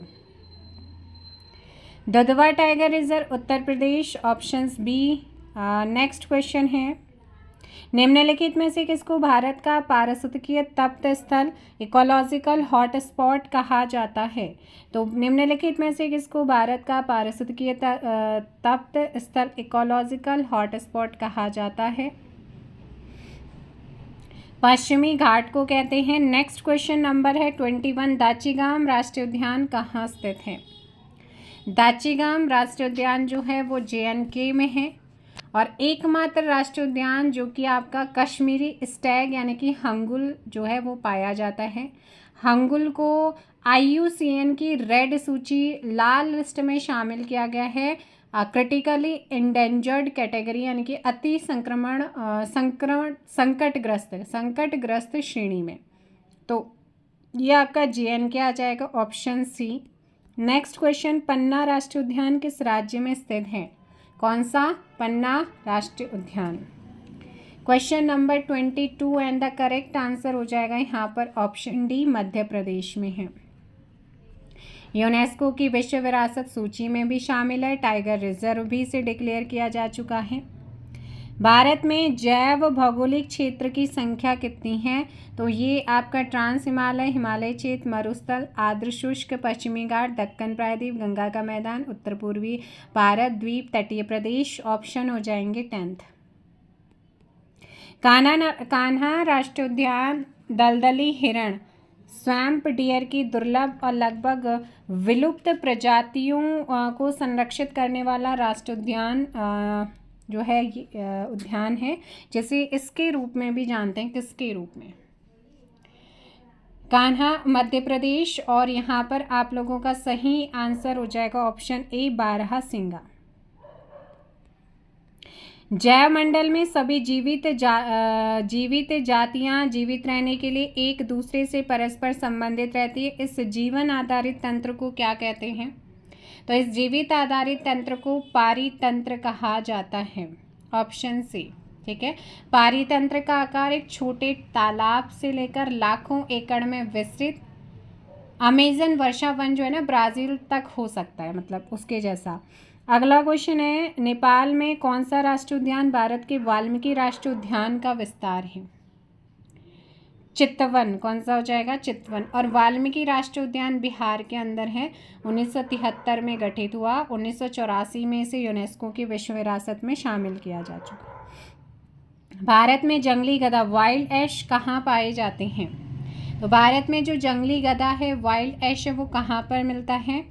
Dudhwa tiger reserve Uttar Pradesh, options B. Next question है, निम्नलिखित में से किसको भारत का पारिस्थितिकीय तप्त स्थल इकोलॉजिकल हॉटस्पॉट कहा जाता है? तो निम्नलिखित में से किसको भारत का पारिस्थितिकीय तप्त स्थल इकोलॉजिकल हॉटस्पॉट कहा जाता है? पश्चिमी घाट को कहते हैं। नेक्स्ट क्वेश्चन नंबर है 21, दाचीगाम राष्ट्रीय उद्यान कहाँ स्थित है? दाचीगाम राष्ट्रीय उद्यान जो है वो JNK में है, और एकमात्र राष्ट्रीय उद्यान जो कि आपका कश्मीरी स्टैग यानी कि हंगुल जो है वो पाया जाता है। हंगुल को IUCN की रेड सूची लाल लिस्ट में शामिल किया गया है, क्रिटिकली इंडेंजर्ड कैटेगरी यानी कि अति संकटग्रस्त श्रेणी में। तो ये आपका JNK आ जाएगा, ऑप्शन सी। नेक्स्ट क्वेश्चन, पन्ना राष्ट्रीय उद्यान किस राज्य में स्थित है? कौन सा? पन्ना राष्ट्रीय उद्यान। Question number 22 and the correct answer हो जाएगा यहाँ पर ऑप्शन डी, मध्य प्रदेश में है। यूनेस्को की विश्व विरासत सूची में भी शामिल है। टाइगर रिजर्व भी इसे डिक्लेयर किया जा चुका है। भारत में जैव भौगोलिक क्षेत्र की संख्या कितनी है? तो ये आपका ट्रांस हिमालय, हिमालय क्षेत्र, मरुस्थल, आर्द्र शुष्क, पश्चिमी घाट, दक्कन प्रायद्वीप, गंगा का मैदान, उत्तर पूर्वी भारत, द्वीप, तटीय प्रदेश। ऑप्शन हो जाएंगे 10th। कान्हा राष्ट्रीय उद्यान दलदली हिरण, स्वैम्प डियर की दुर्लभ और लगभग विलुप्त प्रजातियों को संरक्षित करने वाला राष्ट्रीय उद्यान जो है उद्यान है, जिसे इसके रूप में भी जानते हैं। किसके रूप में? कान्हा मध्य प्रदेश। और यहाँ पर आप लोगों का सही आंसर हो जाएगा ऑप्शन ए, बारहसिंगा। जैव मंडल में सभी जीवित जातियां जीवित रहने के लिए एक दूसरे से परस्पर संबंधित रहती है। इस जीवन आधारित तंत्र को क्या कहते हैं? तो इस जीवित आधारित तंत्र को पारितंत्र कहा जाता है। Option C. ठीक है, पारितंत्र का आकार एक छोटे तालाब से लेकर लाखों एकड़ में विस्तृत अमेजन वर्षा वन जो है ना, ब्राजील तक हो सकता है, मतलब उसके जैसा। अगला क्वेश्चन है, नेपाल में कौन सा राष्ट्रीय उद्यान भारत के वाल्मीकि राष्ट्रीय उद्यान का विस्तार है? चितवन। कौन सा हो जाएगा? चितवन। और वाल्मीकि राष्ट्रीय उद्यान बिहार के अंदर है। 1973 में गठित हुआ, 1984 में इसे यूनेस्को की विश्व विरासत में शामिल किया जा चुका। भारत में जंगली गधा वाइल्ड एश कहाँ पाए जाते हैं? तो भारत में जो जंगली गधा है, वाइल्ड एश है, वो कहाँ पर मिलता है?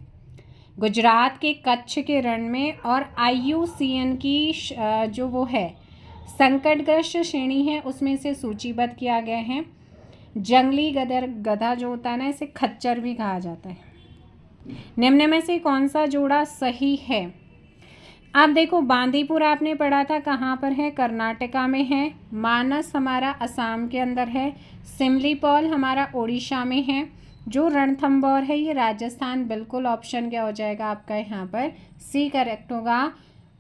गुजरात के कच्छ के रण में। और IUCN की जो वो है संकटग्रस्त श्रेणी है, उसमें से सूचीबद्ध किया गया है। जंगली गधा जो होता है ना, इसे खच्चर भी कहा जाता है। निम्न में से कौन सा जोड़ा सही है? आप देखो, बांदीपुर आपने पढ़ा था, कहाँ पर है? कर्नाटका में है। मानस हमारा असम के अंदर है। सिमलीपॉल हमारा उड़ीसा में है। जो रणथंबोर है ये राजस्थान। बिल्कुल ऑप्शन क्या हो जाएगा आपका यहाँ पर? सी करेक्ट होगा।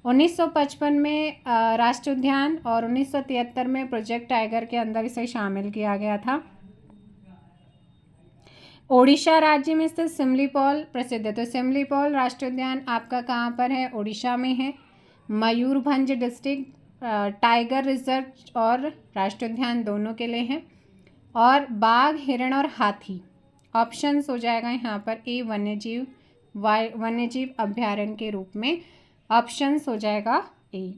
1955 में राष्ट्रीय उद्यान और 1973 में प्रोजेक्ट टाइगर के अंदर इसे शामिल किया गया था। ओडिशा राज्य में स्थित सिमलीपॉल प्रसिद्ध है। तो सिमलीपॉल राष्ट्रीय उद्यान आपका कहाँ पर है? ओडिशा में है। मयूरभंज डिस्ट्रिक्ट टाइगर रिजर्व और राष्ट्रीय उद्यान दोनों के लिए है। और बाघ, हिरण और हाथी। ऑप्शंस हो जाएगा यहाँ पर ए, वन्यजीव अभ्यारण्य के रूप में। ऑप्शंस हो जाएगा ए।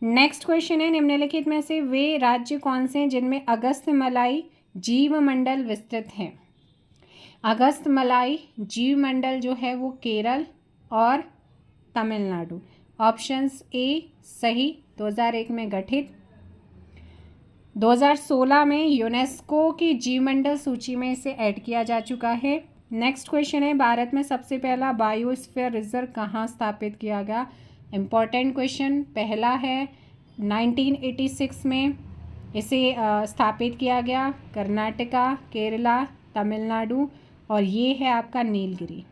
नेक्स्ट क्वेश्चन है, निम्नलिखित में से वे राज्य कौन से हैं जिनमें अगस्त्यमलाई जीवमंडल विस्तृत है? अगस्त्यमलाई जीवमंडल जो है वो केरल और तमिलनाडु। ऑप्शंस ए सही। 2001 में गठित, 2016 में यूनेस्को की जीवमंडल सूची में इसे ऐड किया जा चुका है। नेक्स्ट क्वेश्चन है, भारत में सबसे पहला बायोस्फीयर रिजर्व कहाँ स्थापित किया गया? Important question. पहला है 1986 में इसे स्थापित किया गया। कर्नाटका, केरला, तमिलनाडु और ये है आपका नीलगिरी।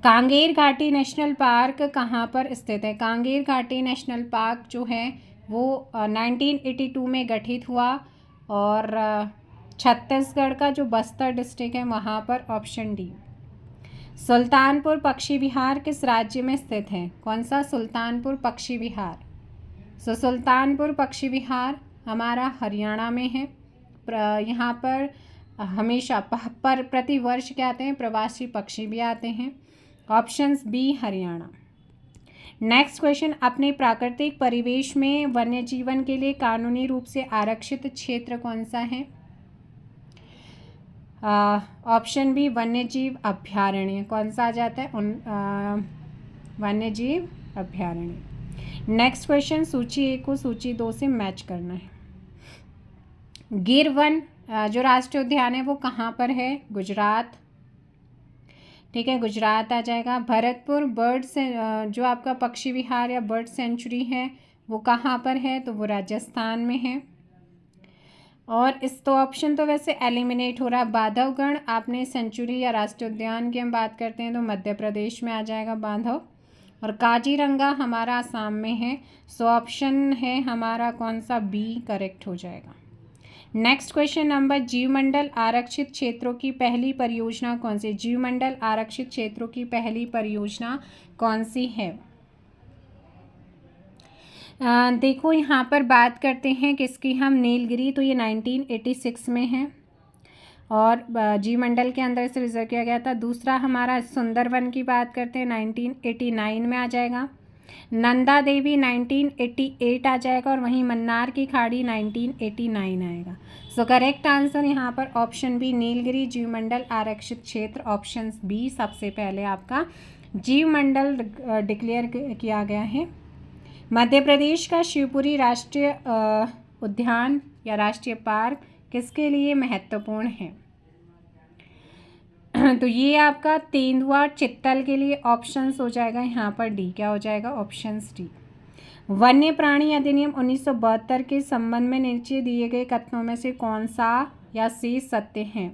कांगेर घाटी नेशनल पार्क कहाँ पर स्थित है? कांगेर घाटी नेशनल पार्क जो है वो 1982 में गठित हुआ और छत्तीसगढ़ का जो बस्तर डिस्ट्रिक्ट है वहाँ पर। Option D. सुल्तानपुर पक्षी विहार किस राज्य में स्थित है? कौन सा? सुल्तानपुर पक्षी विहार। सुल्तानपुर पक्षी विहार हमारा हरियाणा में है। यहाँ पर हमेशा पर प्रति वर्ष क्या आते हैं? प्रवासी पक्षी भी आते हैं। Options B Haryana. Next question, अपने प्राकृतिक परिवेश में वन्य जीवन के लिए कानूनी रूप से आरक्षित क्षेत्र कौन सा है? ऑप्शन बी वन्यजीव अभ्यारण्य। कौन सा आ जाता है? वन्यजीव अभ्यारण्य। नेक्स्ट क्वेश्चन, सूची 1 को सूची 2 से मैच करना है। गिर वन जो राष्ट्रीय उद्यान है वो कहाँ पर है? गुजरात। ठीक है, गुजरात आ जाएगा। भरतपुर बर्ड से जो आपका पक्षी विहार या बर्ड सेंचुरी है वो कहाँ पर है? तो वो राजस्थान में है। और इस तो ऑप्शन तो वैसे एलिमिनेट हो रहा है। बांधवगढ़ आपने सेंचुरी या राष्ट्रीय उद्यान की हम बात करते हैं तो मध्य प्रदेश में आ जाएगा बांधव। और काजीरंगा हमारा आसाम में है। सो ऑप्शन है हमारा कौन सा? बी करेक्ट हो जाएगा। नेक्स्ट क्वेश्चन नंबर, जीवमंडल आरक्षित क्षेत्रों की पहली परियोजना कौन सी? जीवमंडल आरक्षित क्षेत्रों की पहली परियोजना कौन सी है? देखो यहाँ पर बात करते हैं किसकी हम, नीलगिरी, तो ये 1986 में है और जी मंडल के अंदर से रिजर्व किया गया था। दूसरा हमारा सुंदरवन की बात करते हैं, 1989 में आ जाएगा। नंदा देवी 1988 आ जाएगा और वहीं मन्नार की खाड़ी 1989 आएगा। सो करेक्ट आंसर यहाँ पर ऑप्शन बी, नीलगिरी जीवमंडल आरक्षित क्षेत्र, ऑप्शन बी सबसे पहले आपका जीवमंडल डिक्लेयर किया गया है। मध्य प्रदेश का शिवपुरी राष्ट्रीय उद्यान या राष्ट्रीय पार्क किसके लिए महत्वपूर्ण है? तो ये आपका तेंदुआ चित्तल के लिए, ऑप्शंस हो जाएगा यहाँ पर डी, क्या हो जाएगा, ऑप्शंस डी। वन्य प्राणी अधिनियम 1972 के संबंध में नीचे दिए गए कथनों में से कौन सा या से सत्य है?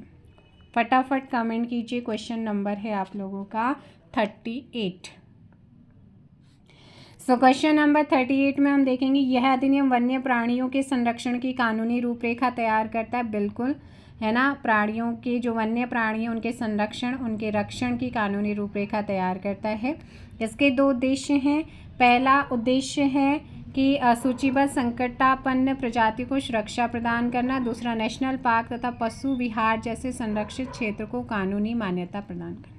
फटाफट कमेंट कीजिए। क्वेश्चन नंबर है आप लोगों का 38। सो क्वेश्चन नंबर 38 में हम देखेंगे, यह अधिनियम वन्य प्राणियों के संरक्षण की कानूनी रूपरेखा तैयार करता है। बिल्कुल है ना, प्राणियों के जो वन्य प्राणी हैं उनके संरक्षण, उनके रक्षण की कानूनी रूपरेखा तैयार करता है। इसके दो उद्देश्य हैं। पहला उद्देश्य है कि सूचीबद्ध संकटापन्न प्रजातियों को सुरक्षा प्रदान करना। दूसरा, नेशनल पार्क तथा पशु विहार जैसे संरक्षित क्षेत्र को कानूनी मान्यता प्रदान करना।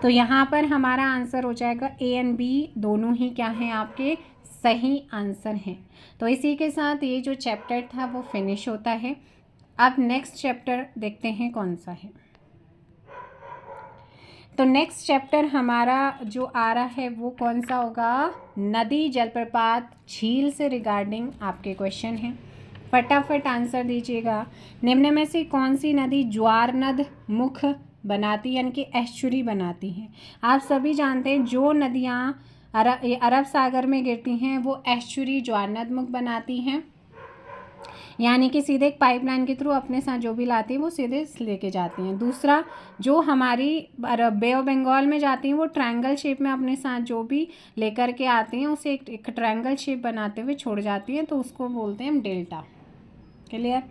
तो यहाँ पर हमारा आंसर हो जाएगा ए एंड बी, दोनों ही क्या हैं आपके सही आंसर हैं। तो इसी के साथ ये जो चैप्टर था वो फिनिश होता है। अब नेक्स्ट चैप्टर देखते हैं कौन सा है। तो नेक्स्ट चैप्टर हमारा जो आ रहा है वो कौन सा होगा, नदी, जलप्रपात, झील से रिगार्डिंग आपके क्वेश्चन हैं। फटाफट आंसर दीजिएगा। निम्न में से कौन सी नदी ज्वार नद मुख बनाती यानी कि एस्चुरी बनाती हैं? आप सभी जानते हैं जो नदियाँ अरब सागर में गिरती हैं वो एस्चुरी ज्वारनद मुख बनाती हैं, यानी कि सीधे एक पाइपलाइन के थ्रू अपने साथ जो भी लाती हैं वो सीधे लेके जाती हैं। दूसरा, जो हमारी बे ऑफ बंगाल में जाती हैं वो ट्रायंगल शेप में अपने साथ जो भी लेकर के आती हैं उसे एक ट्रायंगल शेप बनाते हुए छोड़ जाती हैं, तो उसको बोलते हैं हम डेल्टा। क्लियर?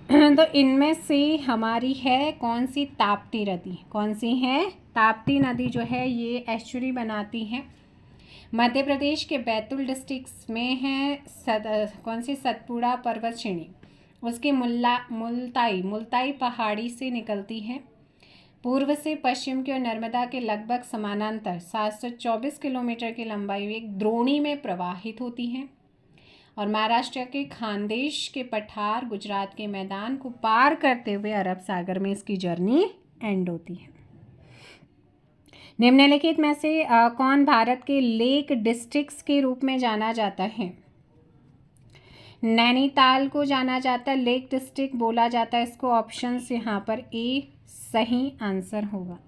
तो इनमें से हमारी है कौन सी, ताप्ती नदी। कौन सी है? ताप्ती नदी जो है ये एस्चुरी बनाती है। मध्य प्रदेश के बैतूल डिस्ट्रिक्ट में है कौन सी, सतपुड़ा पर्वत श्रेणी, उसकी मुल्ताई पहाड़ी से निकलती है। पूर्व से पश्चिम की ओर नर्मदा के लगभग समानांतर 724 किलोमीटर की लंबाई एक द्रोणी में प्रवाहित होती है और महाराष्ट्र के खानदेश के पठार, गुजरात के मैदान को पार करते हुए अरब सागर में इसकी जर्नी एंड होती है। निम्नलिखित में से कौन भारत के लेक डिस्ट्रिक्ट्स के रूप में जाना जाता है? नैनीताल को जाना जाता है, लेक डिस्ट्रिक्ट बोला जाता है इसको। ऑप्शन से यहाँ पर ए सही आंसर होगा।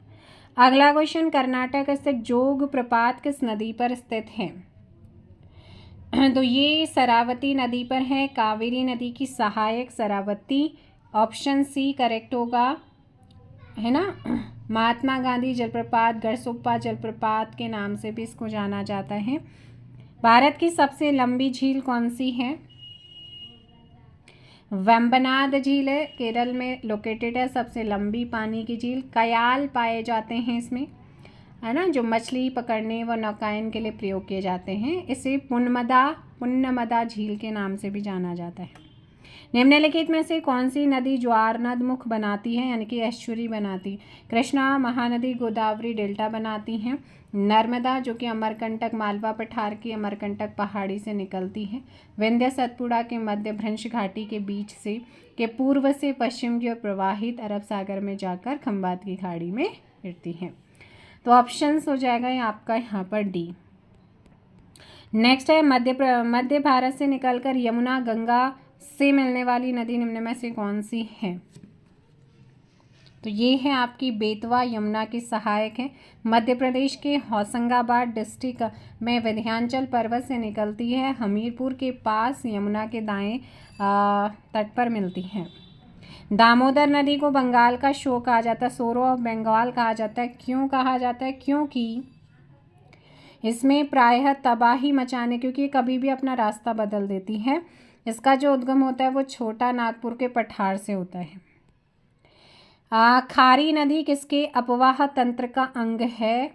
अगला क्वेश्चन, कर्नाटक स्थित जोग प्रपात किस नदी पर स्थित है? तो ये शरावती नदी पर है, कावेरी नदी की सहायक शरावती, ऑप्शन सी करेक्ट होगा, है ना। महात्मा गांधी जलप्रपात, गरसोप्पा जलप्रपात के नाम से भी इसको जाना जाता है। भारत की सबसे लंबी झील कौन सी है? वेम्बनाड झील है, केरल में लोकेटेड है, सबसे लंबी पानी की झील। कयाल पाए जाते हैं इसमें, है ना, जो मछली पकड़ने व नौकायन के लिए प्रयोग किए जाते हैं। इसे पुन्नमदा झील के नाम से भी जाना जाता है। निम्नलिखित में से कौन सी नदी ज्वारनद मुख बनाती है यानी कि एस्चुरी बनाती? कृष्णा, महानदी, गोदावरी डेल्टा बनाती हैं। नर्मदा जो कि अमरकंटक मालवा पठार की अमरकंटक पहाड़ी से निकलती है। विंध्य सतपुड़ा के मध्य भ्रंश घाटी के बीच से के पूर्व से पश्चिम की ओर प्रवाहित अरब सागर में जाकर खंबात की खाड़ी में गिरती है। तो ऑप्शंस हो जाएगा आपका यहाँ पर डी। नेक्स्ट है मध्य भारत से निकलकर यमुना गंगा से मिलने वाली नदी निम्न में से कौन सी है? तो ये है आपकी बेतवा, यमुना की सहायक है। मध्य प्रदेश के होशंगाबाद डिस्ट्रिक्ट में विंध्याचल पर्वत से निकलती है, हमीरपुर के पास यमुना के दाएं तट पर मिलती है। दामोदर नदी को बंगाल का शो कहा जाता है, सोरो ऑफ बंगाल कहा जाता है। क्यों कहा जाता है? क्योंकि इसमें प्रायः तबाही मचाने, क्योंकि कभी भी अपना रास्ता बदल देती है। इसका जो उद्गम होता है वो छोटा नागपुर के पठार से होता है। खारी नदी किसके अपवाह तंत्र का अंग है?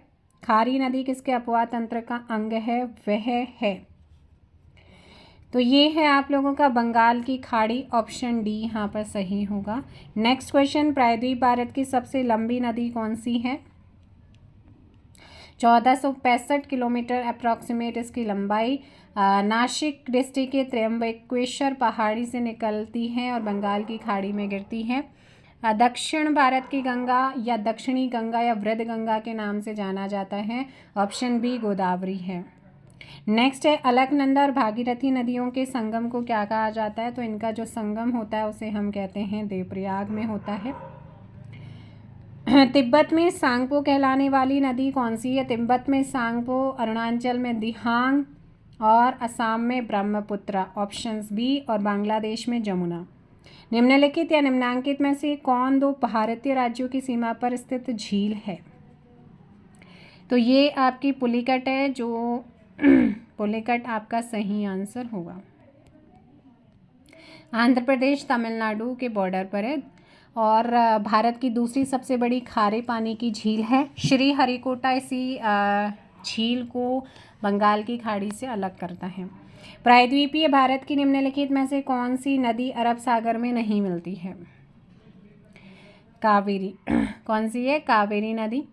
खारी नदी किसके अपवाह तंत्र का अंग है? वह है तो ये है आप लोगों का बंगाल की खाड़ी, ऑप्शन डी यहाँ पर सही होगा। नेक्स्ट क्वेश्चन, प्रायद्वीप भारत की सबसे लंबी नदी कौन सी है? 1465 किलोमीटर अप्रॉक्सीमेट इसकी लंबाई। नासिक डिस्ट्रिक्ट के त्र्यंबकेश्वर पहाड़ी से निकलती है और बंगाल की खाड़ी में गिरती है। दक्षिण भारत की गंगा या दक्षिणी गंगा या वृद्ध गंगा के नाम से जाना जाता है, ऑप्शन बी गोदावरी है। नेक्स्ट है, अलकनंदा और भागीरथी नदियों के संगम को क्या कहा जाता है? तो इनका जो संगम होता है उसे हम कहते हैं देवप्रयाग में होता है। तिब्बत में सांगपो कहलाने वाली नदी कौन सी है? तिब्बत में सांगपो, अरुणाचल में दिहांग और असम में ब्रह्मपुत्र, ऑप्शंस बी, और बांग्लादेश में जमुना। निम्नलिखित या निम्नांकित में से कौन दो भारतीय राज्यों की सीमा पर स्थित झील है? तो ये आपकी पुलिकट है, जो पुलिकट आपका सही आंसर होगा। आंध्र प्रदेश तमिलनाडु के बॉर्डर पर है और भारत की दूसरी सबसे बड़ी खारे पानी की झील है। श्री हरिकोटा इसी झील को बंगाल की खाड़ी से अलग करता है। प्रायद्वीपीय भारत की निम्नलिखित में से कौन सी नदी अरब सागर में नहीं मिलती है? कावेरी। कौन सी है? कावेरी नदी,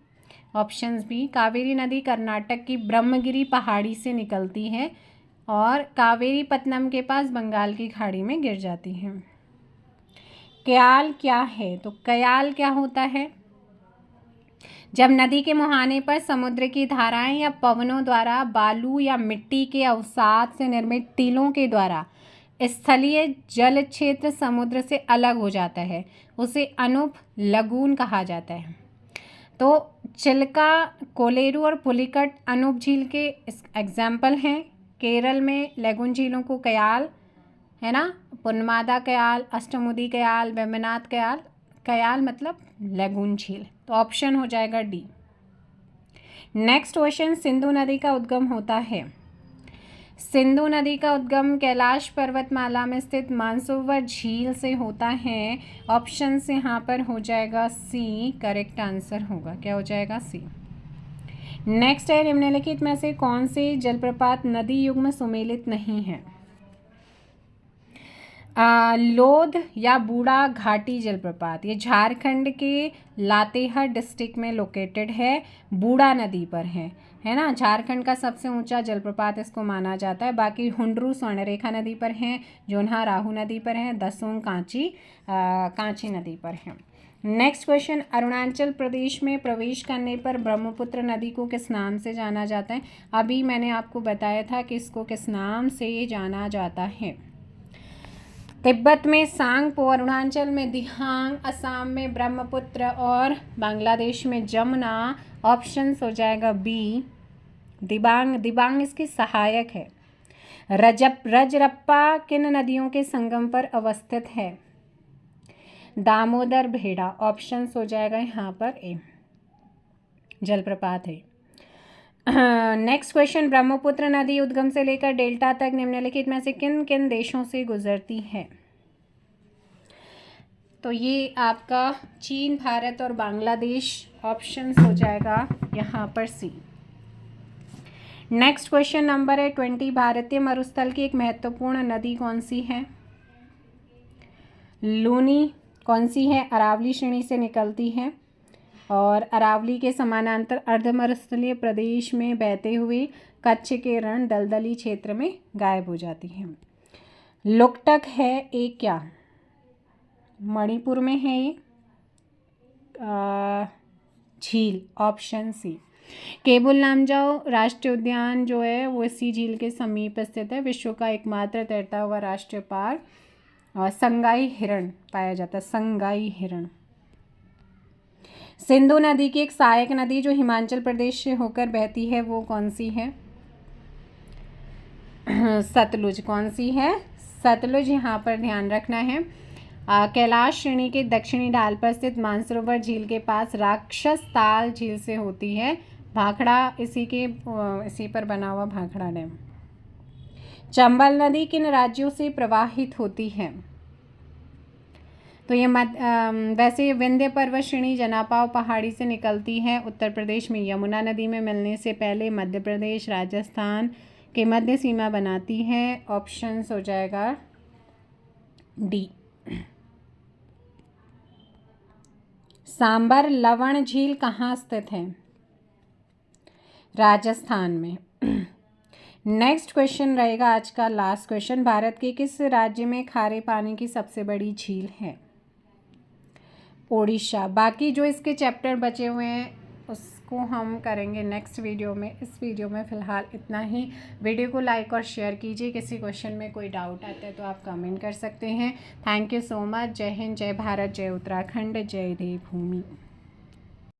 ऑप्शंस बी। कावेरी नदी कर्नाटक की ब्रह्मगिरी पहाड़ी से निकलती है और कावेरी पत्तनम के पास बंगाल की खाड़ी में गिर जाती है। कयाल क्या है? तो कयाल क्या होता है? जब नदी के मुहाने पर समुद्र की धाराएं या पवनों द्वारा बालू या मिट्टी के अवसाद से निर्मित टीलों के द्वारा स्थलीय जल क्षेत्र समुद्र से अलग हो जाता है, उसे अनुप लगून कहा जाता है। तो चिल्का, कोलेरू और पुलिकट अनूप झील के एग्जाम्पल हैं। केरल में लेगून झीलों को कयाल है ना, पुनमादा कयाल, अष्टमुदी कयाल, वेम्बनाथ कयाल। कयाल मतलब लेगून झील, तो ऑप्शन हो जाएगा डी। नेक्स्ट क्वेश्चन, सिंधु नदी का उद्गम होता है। सिंधु नदी का उद्गम कैलाश पर्वतमाला में स्थित मानसरोवर झील से होता है, ऑप्शन से यहाँ पर हो जाएगा सी, करेक्ट आंसर होगा। क्या हो जाएगा? सी। नेक्स्ट है, निम्नलिखित में से कौन से जलप्रपात नदी युग में सुमेलित नहीं है? लोध या बूढ़ा घाटी जलप्रपात, ये झारखंड के लातेहार डिस्ट्रिक्ट में लोकेटेड है, बूढ़ा नदी पर है ना। झारखंड का सबसे ऊंचा जलप्रपात इसको माना जाता है। बाकी हुंडरू स्वर्णरेखा नदी पर है, जोन्हा राहू नदी पर है, दसोंग कांची नदी पर है। नेक्स्ट क्वेश्चन, अरुणाचल प्रदेश में प्रवेश करने पर ब्रह्मपुत्र नदी को किस नाम से जाना जाता है? अभी मैंने आपको बताया था कि इसको किस नाम से जाना जाता है। तिब्बत में सांगपो, अरुणाचल में दिहांग, असम में ब्रह्मपुत्र और बांग्लादेश में जमुना, ऑप्शंस हो जाएगा बी, दिबांग। दिबांग इसकी सहायक है। रजरप्पा किन नदियों के संगम पर अवस्थित है? दामोदर, भेड़ा, ऑप्शंस हो जाएगा यहाँ पर ए, जलप्रपात है। नेक्स्ट क्वेश्चन, ब्रह्मपुत्र नदी उद्गम से लेकर डेल्टा तक निम्नलिखित में से किन किन देशों से गुजरती है? तो ये आपका चीन, भारत और बांग्लादेश, ऑप्शंस हो जाएगा यहाँ पर सी। नेक्स्ट क्वेश्चन नंबर है 20, भारतीय मरुस्थल की एक महत्वपूर्ण नदी कौन सी है? लूनी। कौन सी है? अरावली श्रेणी से निकलती है और अरावली के समानांतर अर्धमरुस्थलीय प्रदेश में बहते हुए कच्छ के रण दलदली क्षेत्र में गायब हो जाती है। लोकटक है एक, क्या मणिपुर में है ये झील, ऑप्शन सी। केबुल लामजाओ राष्ट्रीय उद्यान जो है वो इसी झील के समीप स्थित है। विश्व का एकमात्र तैरता हुआ राष्ट्रीय पार्क संगाई हिरण पाया जाता है, संगाई हिरण। सिंधु नदी की एक सहायक नदी जो हिमाचल प्रदेश से होकर बहती है वो कौन सी है? सतलुज। कौन सी है? सतलुज। यहाँ पर ध्यान रखना है। कैलाश श्रेणी के दक्षिणी ढाल पर स्थित मानसरोवर झील के पास राक्षस ताल झील से होती है। भाखड़ा इसी पर बना हुआ भाखड़ा डैम। चंबल नदी किन राज्यों से प्रवाहित होती है? तो ये वैसे विंध्य पर्वत श्रेणी जनापाव पहाड़ी से निकलती है। उत्तर प्रदेश में यमुना नदी में मिलने से पहले मध्य प्रदेश, राजस्थान, के मध्य सीमा बनाती है। ऑप्शंस हो जाएगा डी। सांबर लवण झील कहाँ स्थित है? राजस्थान में। नेक्स्ट क्वेश्चन रहेगा आज का लास्ट क्वेश्चन। भारत के किस राज्य में खारे पानी की सबसे बड़ी झील है? ओडिशा। बाकी जो इसके चैप्टर बचे हुए हैं उसको हम करेंगे नेक्स्ट वीडियो में। इस वीडियो में फ़िलहाल इतना ही। वीडियो को लाइक और शेयर कीजिए। किसी क्वेश्चन में कोई डाउट आता है तो आप कमेंट कर सकते हैं। Thank you so much. जय हिंद, जय भारत, जय उत्तराखंड, जय देवभूमि।